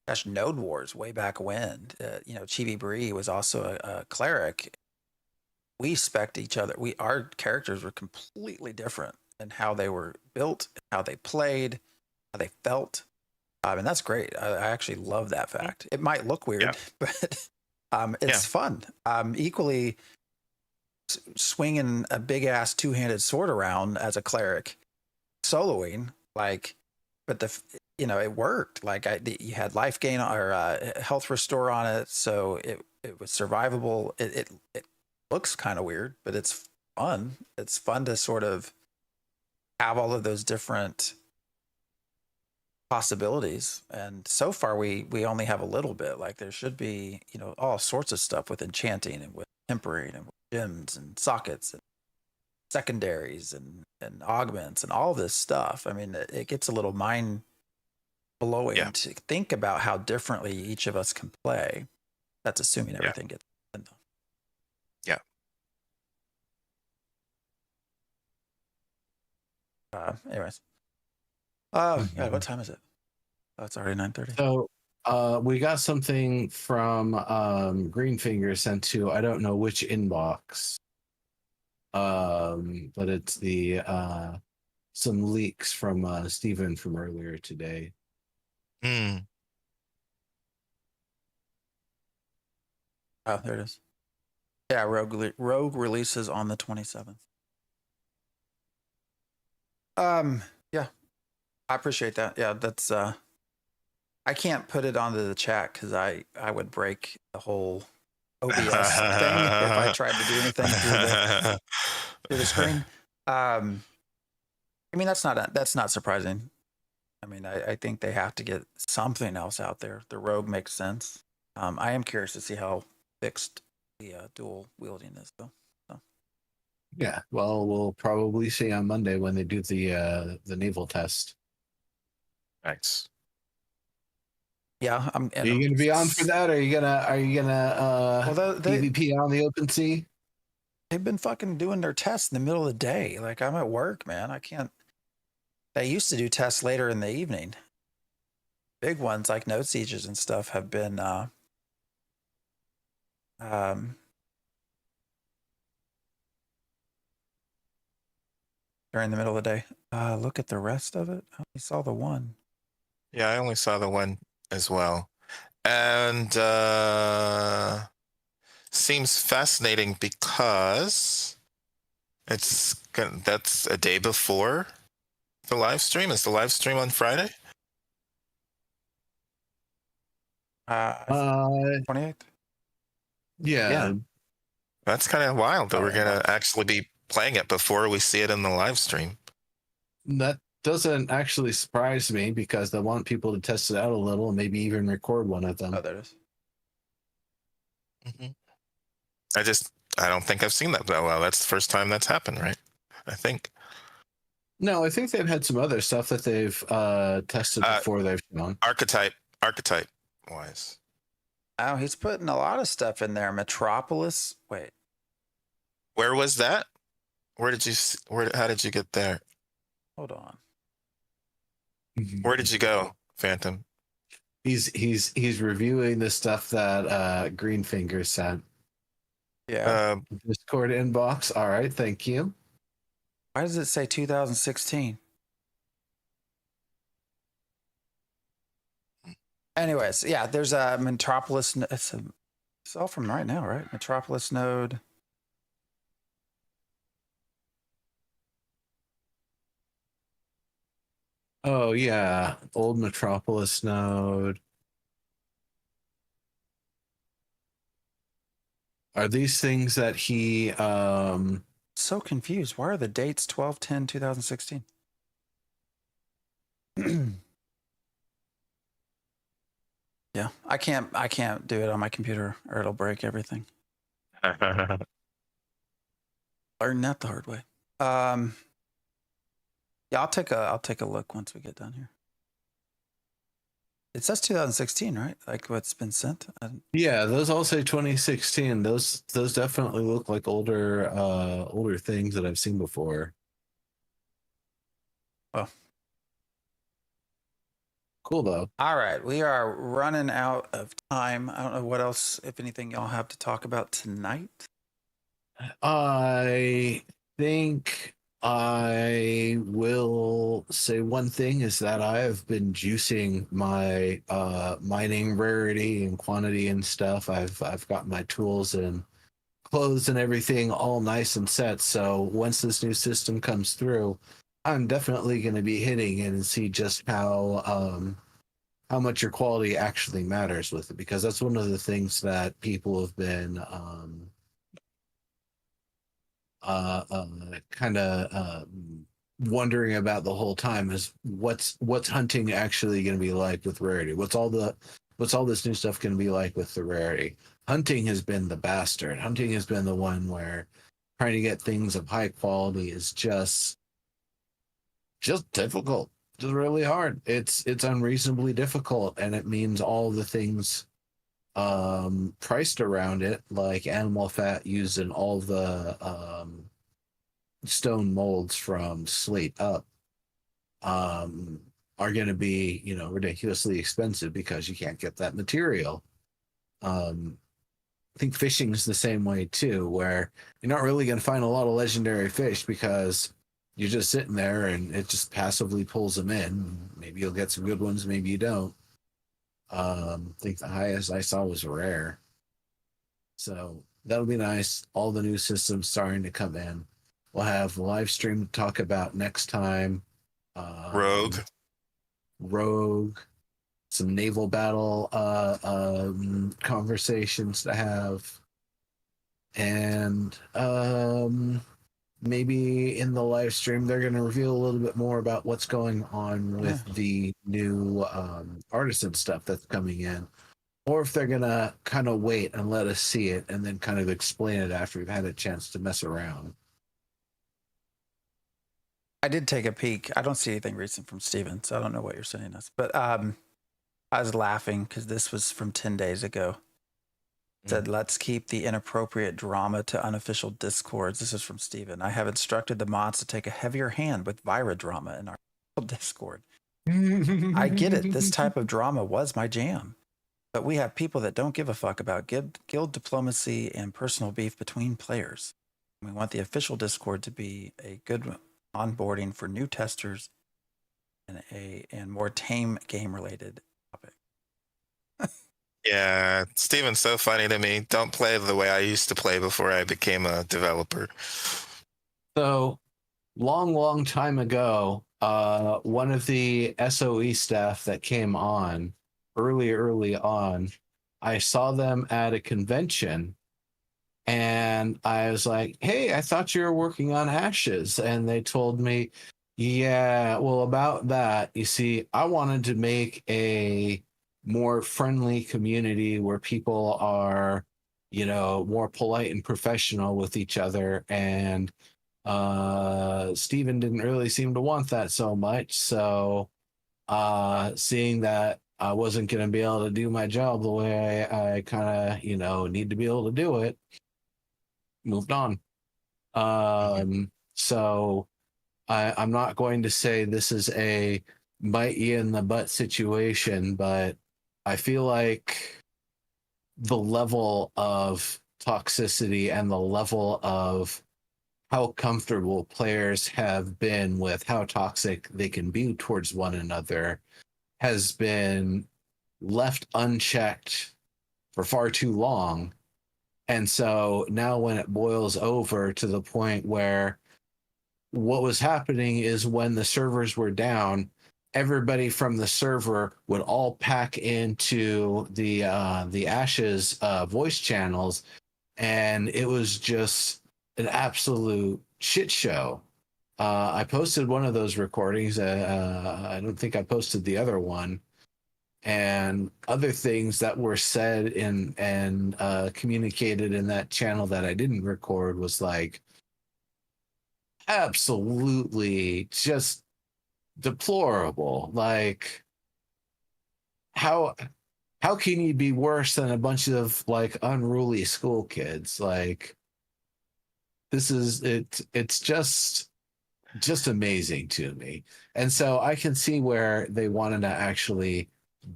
Speaker 3: gosh, Node Wars way back when. Chibi Bree was also a cleric. We spec'd each other. Our characters were completely different in how they were built, how they played, how they felt. And that's great. I actually love that fact. It might look weird, but it's fun. Equally, swinging a big ass two-handed sword around as a cleric, soloing, but it worked. You had life gain or health restore on it, so it was survivable. It looks kind of weird, but it's fun. It's fun to sort of have all of those different possibilities. And so far we only have a little bit. Like there should be, all sorts of stuff with enchanting and with tempering and with gems and sockets and secondaries and augments and all this stuff. I mean, it gets a little mind blowing to think about how differently each of us can play. That's assuming everything gets done.
Speaker 5: Yeah.
Speaker 3: Anyways. Yeah, what time is it? Oh, it's already 9:30.
Speaker 4: So we got something from Greenfinger sent to, I don't know which inbox. But it's the some leaks from Stephen from earlier today.
Speaker 5: Hmm.
Speaker 3: Oh, there it is. Yeah, Rogue releases on the 27th. Yeah, I appreciate that. Yeah, that's I can't put it onto the chat because I would break the whole OBS thing if I tried to do anything through the screen. I mean, that's not surprising. I mean, I think they have to get something else out there. The Rogue makes sense. I am curious to see how fixed the dual wielding is, though. So.
Speaker 4: Yeah. Well, we'll probably see on Monday when they do the naval test.
Speaker 5: Nice.
Speaker 3: Yeah,
Speaker 4: Are you going to be on for that? Or are you gonna
Speaker 3: Well,
Speaker 4: PvP on the open sea?
Speaker 3: they've been fucking doing their tests in the middle of the day. Like I'm at work, man. I can't. They used to do tests later in the evening. Big ones like node sieges and stuff have been um, during the middle of the day. Look at the rest of it. I only saw the one.
Speaker 5: Yeah, I only saw the one as well. And seems fascinating because that's a day before the live stream. Is the live stream on Friday?
Speaker 4: Uh,
Speaker 3: 28th.
Speaker 4: yeah.
Speaker 5: That's kind of wild that
Speaker 3: Oh,
Speaker 5: we're gonna
Speaker 3: inbox.
Speaker 5: actually be playing it before we see it in the live stream.
Speaker 4: That doesn't actually surprise me because they want people to test it out a little and maybe even record one of them.
Speaker 3: Oh, there it is.
Speaker 5: I don't think I've seen that. Well, that's the first time that's happened, right? I think.
Speaker 4: No, I think they've had some other stuff that they've tested before they've shown.
Speaker 5: Archetype wise.
Speaker 3: Oh, he's putting a lot of stuff in there. Metropolis. Wait.
Speaker 5: Where was that? How did you get there?
Speaker 3: Hold on.
Speaker 5: Where did you go, Phantom?
Speaker 4: He's reviewing the stuff that Greenfinger sent.
Speaker 3: Yeah.
Speaker 4: Discord inbox. All right, thank you.
Speaker 3: Why does it say 2016? Anyways, yeah, there's a Metropolis. It's all from right now, right? Metropolis node.
Speaker 4: Oh yeah, old Metropolis node. Are these things that he
Speaker 3: So confused. Why are the dates 12/10/2016? Yeah, I can't do it on my computer or it'll break everything. Learn that the hard way. Yeah, I'll take a look once we get done here. It says 2016, right? Like what's been sent.
Speaker 4: Yeah, those all say 2016. Those definitely look like older things that I've seen before.
Speaker 3: Oh.
Speaker 4: Cool though.
Speaker 3: All right, we are running out of time. I don't know what else, if anything, y'all have to talk about tonight.
Speaker 4: I think I will say one thing is that I have been juicing my mining rarity and quantity and stuff. I've got my tools and clothes and everything all nice and set. So once this new system comes through, I'm definitely going to be hitting and see just how much your quality actually matters with it, because that's one of the things that people have been kind of wondering about the whole time is what's hunting actually going to be like with rarity. What's all this new stuff going to be like with the rarity? Hunting has been the bastard. Hunting has been the one where trying to get things of high quality is just difficult, just really hard. It's unreasonably difficult, and it means all the things priced around it, like animal fat used in all the stone molds from slate up, are going to be ridiculously expensive because you can't get that material. I think fishing is the same way too, where you're not really going to find a lot of legendary fish because you're just sitting there and it just passively pulls them in. Maybe you'll get some good ones, maybe you don't. I think the highest I saw was rare. So that'll be nice. All the new systems starting to come in. We'll have the live stream to talk about next time. Rogue, some naval battle conversations to have, and maybe in the live stream they're going to reveal a little bit more about what's going on with the new artisan stuff that's coming in, or if they're going to kind of wait and let us see it and then kind of explain it after we've had a chance to mess around.
Speaker 3: I did take a peek. I don't see anything recent from Steven, so I don't know what you're saying. But I was laughing because this was from 10 days ago. It said, let's keep the inappropriate drama to unofficial discords. This is from Steven. I have instructed the mods to take a heavier hand with Vira drama in our Discord. I get it. This type of drama was my jam. But we have people that don't give a fuck about guild diplomacy and personal beef between players. We want the official Discord to be a good onboarding for new testers and more tame game related topic.
Speaker 5: Yeah, Steven's so funny to me. Don't play the way I used to play before I became a developer.
Speaker 4: So, long time ago, one of the SOE staff that came on early on, I saw them at a convention, and I was like, "Hey, I thought you were working on Ashes," and they told me, "Yeah, well, about that, you see, I wanted to make a more friendly community where people are, more polite and professional with each other, and Steven didn't really seem to want that so much. So seeing that I wasn't going to be able to do my job the way I kind of, need to be able to do it, moved on. So I'm not going to say this is a bite you in the butt situation, but I feel like the level of toxicity and the level of how comfortable players have been with how toxic they can be towards one another has been left unchecked for far too long. And so now when it boils over to the point where what was happening is when the servers were down, everybody from the server would all pack into the Ashes voice channels, and it was just an absolute shit show. I posted one of those recordings. I don't think I posted the other one. And other things that were said and communicated in that channel that I didn't record was like absolutely just deplorable. Like, how can you be worse than a bunch of like unruly school kids? Like, this is it. It's just amazing to me. And so I can see where they wanted to actually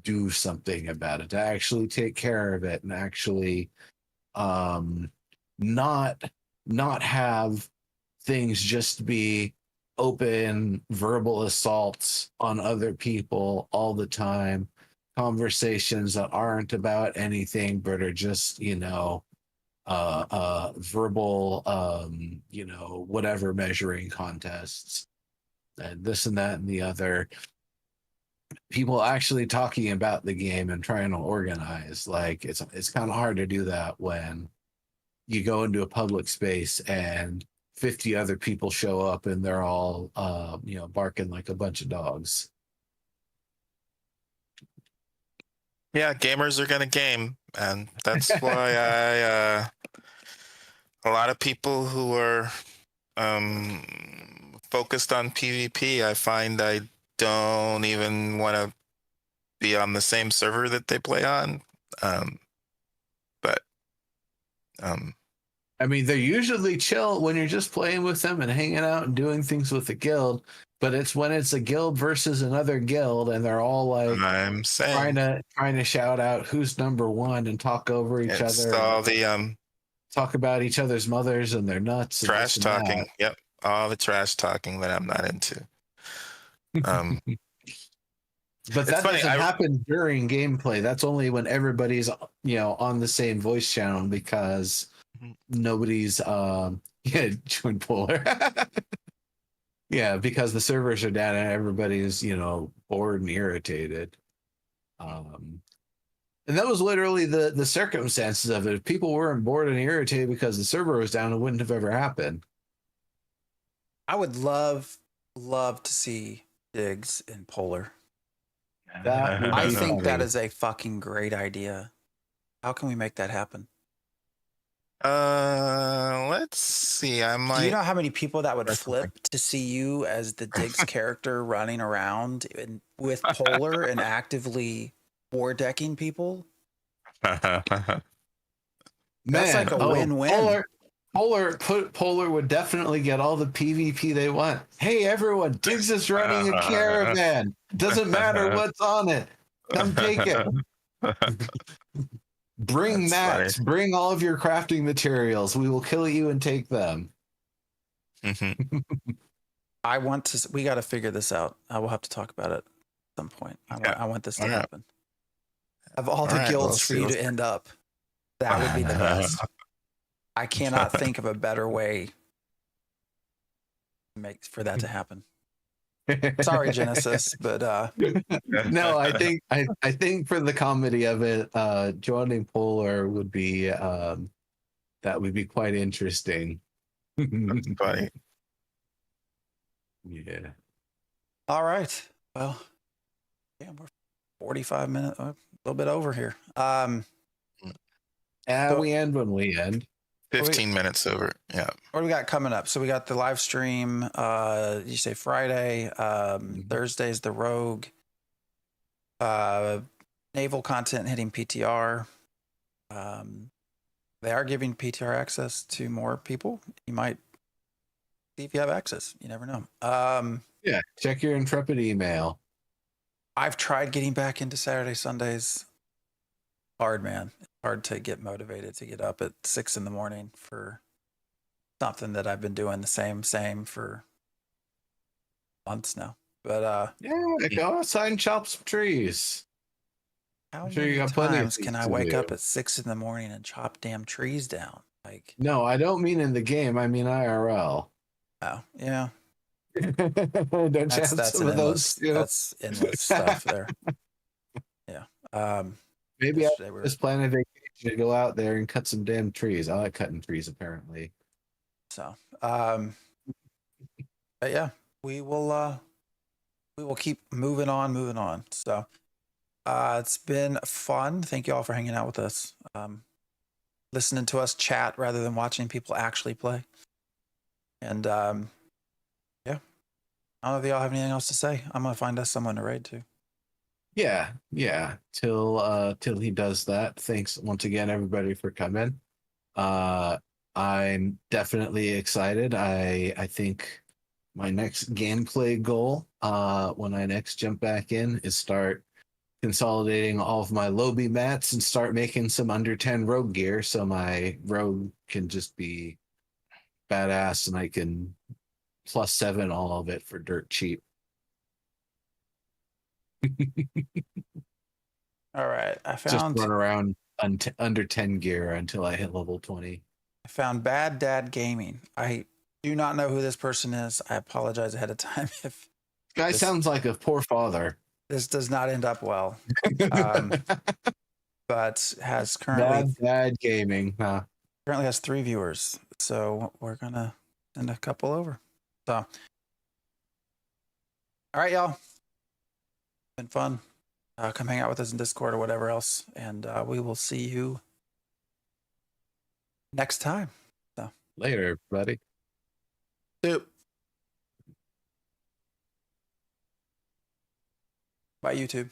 Speaker 4: do something about it, to actually take care of it, and actually not have things just be open verbal assaults on other people all the time, conversations that aren't about anything but are just verbal whatever measuring contests and this and that and the other. People actually talking about the game and trying to organize. Like, it's kind of hard to do that when you go into a public space and 50 other people show up and they're all barking like a bunch of dogs.
Speaker 5: Yeah, gamers are gonna game, and that's why a lot of people who are focused on PvP, I find I don't even want to be on the same server that they play on.
Speaker 4: I mean, they're usually chill when you're just playing with them and hanging out and doing things with the guild, but it's when it's a guild versus another guild and they're all like
Speaker 5: I'm saying
Speaker 4: trying to shout out who's number one and talk over each
Speaker 5: it's
Speaker 4: other.
Speaker 5: all the
Speaker 4: Talk about each other's mothers and their nuts.
Speaker 5: trash talking. Yep, all the trash talking that I'm not into.
Speaker 4: But that doesn't happen during gameplay. That's only when everybody's on the same voice channel, because nobody's join Polar. Yeah, because the servers are down and everybody's bored and irritated. And that was literally the circumstances of it. If people weren't bored and irritated because the server was down, it wouldn't have ever happened.
Speaker 3: I would love to see Diggs in Polar. I think that is a fucking great idea. How can we make that happen?
Speaker 5: Let's see. I
Speaker 3: Do you
Speaker 5: might.
Speaker 3: know how many people that would
Speaker 5: That's
Speaker 3: flip to see you as the Diggs character running around with Polar and actively war decking people? That's
Speaker 4: Man,
Speaker 3: like a win-win.
Speaker 4: Polar would definitely get all the PvP they want. Hey, everyone, Diggs is running a caravan. Doesn't matter what's on it. Come take it. Bring
Speaker 5: That's funny.
Speaker 4: mats. Bring all of your crafting materials. We will kill you and take them.
Speaker 5: Mhm.
Speaker 3: I want to. We got to figure this out. I will have to talk about it at some point.
Speaker 5: Yeah.
Speaker 3: I want this to
Speaker 5: All right.
Speaker 3: happen. Of all the
Speaker 5: All right,
Speaker 3: guilds
Speaker 5: we'll
Speaker 3: for
Speaker 5: see
Speaker 3: you
Speaker 5: what's-
Speaker 3: to end up, that would be the best. I cannot think of a better way to make for that to happen. Sorry, Genesis, but
Speaker 4: No, I think for the comedy of it, joining Polar would be that would be quite interesting.
Speaker 5: Funny.
Speaker 4: Yeah.
Speaker 3: all right. Well, yeah, we're 45 minutes, a little bit over here. So-
Speaker 4: We end when we end.
Speaker 5: 15 minutes over. Yeah.
Speaker 3: What do we got coming up? So we got the live stream. You say Friday. Thursday's the Rogue. Naval content hitting PTR. They are giving PTR access to more people. You might see if you have access. You never know.
Speaker 4: Yeah, check your Intrepid email.
Speaker 3: I've tried getting back into Saturday, Sundays. Hard, man. It's hard to get motivated to get up at 6 a.m. for something that I've been doing the same for months now. But
Speaker 4: Yeah, go outside and chop some trees.
Speaker 3: how
Speaker 4: I'm sure
Speaker 3: many
Speaker 4: you got plenty of
Speaker 3: times can
Speaker 4: things
Speaker 3: I
Speaker 4: to
Speaker 3: wake
Speaker 4: do.
Speaker 3: up at 6 a.m. and chop damn trees down? Like,
Speaker 4: No, I don't mean in the game. I mean IRL.
Speaker 3: oh yeah,
Speaker 4: Don't you have
Speaker 3: that's
Speaker 4: some
Speaker 3: an
Speaker 4: of those?
Speaker 3: endless that's endless stuff there. Yeah.
Speaker 4: Maybe I
Speaker 3: yesterday we were-
Speaker 4: just plan a vacation to go out there and cut some damn trees. I like cutting trees, apparently.
Speaker 3: So, but yeah, we will keep moving on. So, it's been fun. Thank you all for hanging out with us. Listening to us chat rather than watching people actually play. And, yeah, I don't know if y'all have anything else to say. I'm going to find us someone to raid to.
Speaker 4: Yeah. Till he does that. Thanks once again, everybody, for coming. I'm definitely excited. I think my next gameplay goal, when I next jump back in, is start consolidating all of my Lobby mats and start making some under 10 rogue gear so my rogue can just be badass and I can +7 all of it for dirt cheap.
Speaker 3: All right. I
Speaker 4: Just
Speaker 3: found
Speaker 4: run around under 10 gear until I hit level 20.
Speaker 3: Bad Dad Gaming. I do not know who this person is. I apologize ahead of time if
Speaker 4: Guy sounds like a poor father.
Speaker 3: this does not end up well. But has
Speaker 4: Bad gaming. Huh?
Speaker 3: currently has 3 viewers. So we're gonna send a couple over. So, all right, y'all. Been fun. Come hang out with us in Discord or whatever else, and we will see you next time. So
Speaker 4: Later, buddy.
Speaker 3: Bye, YouTube.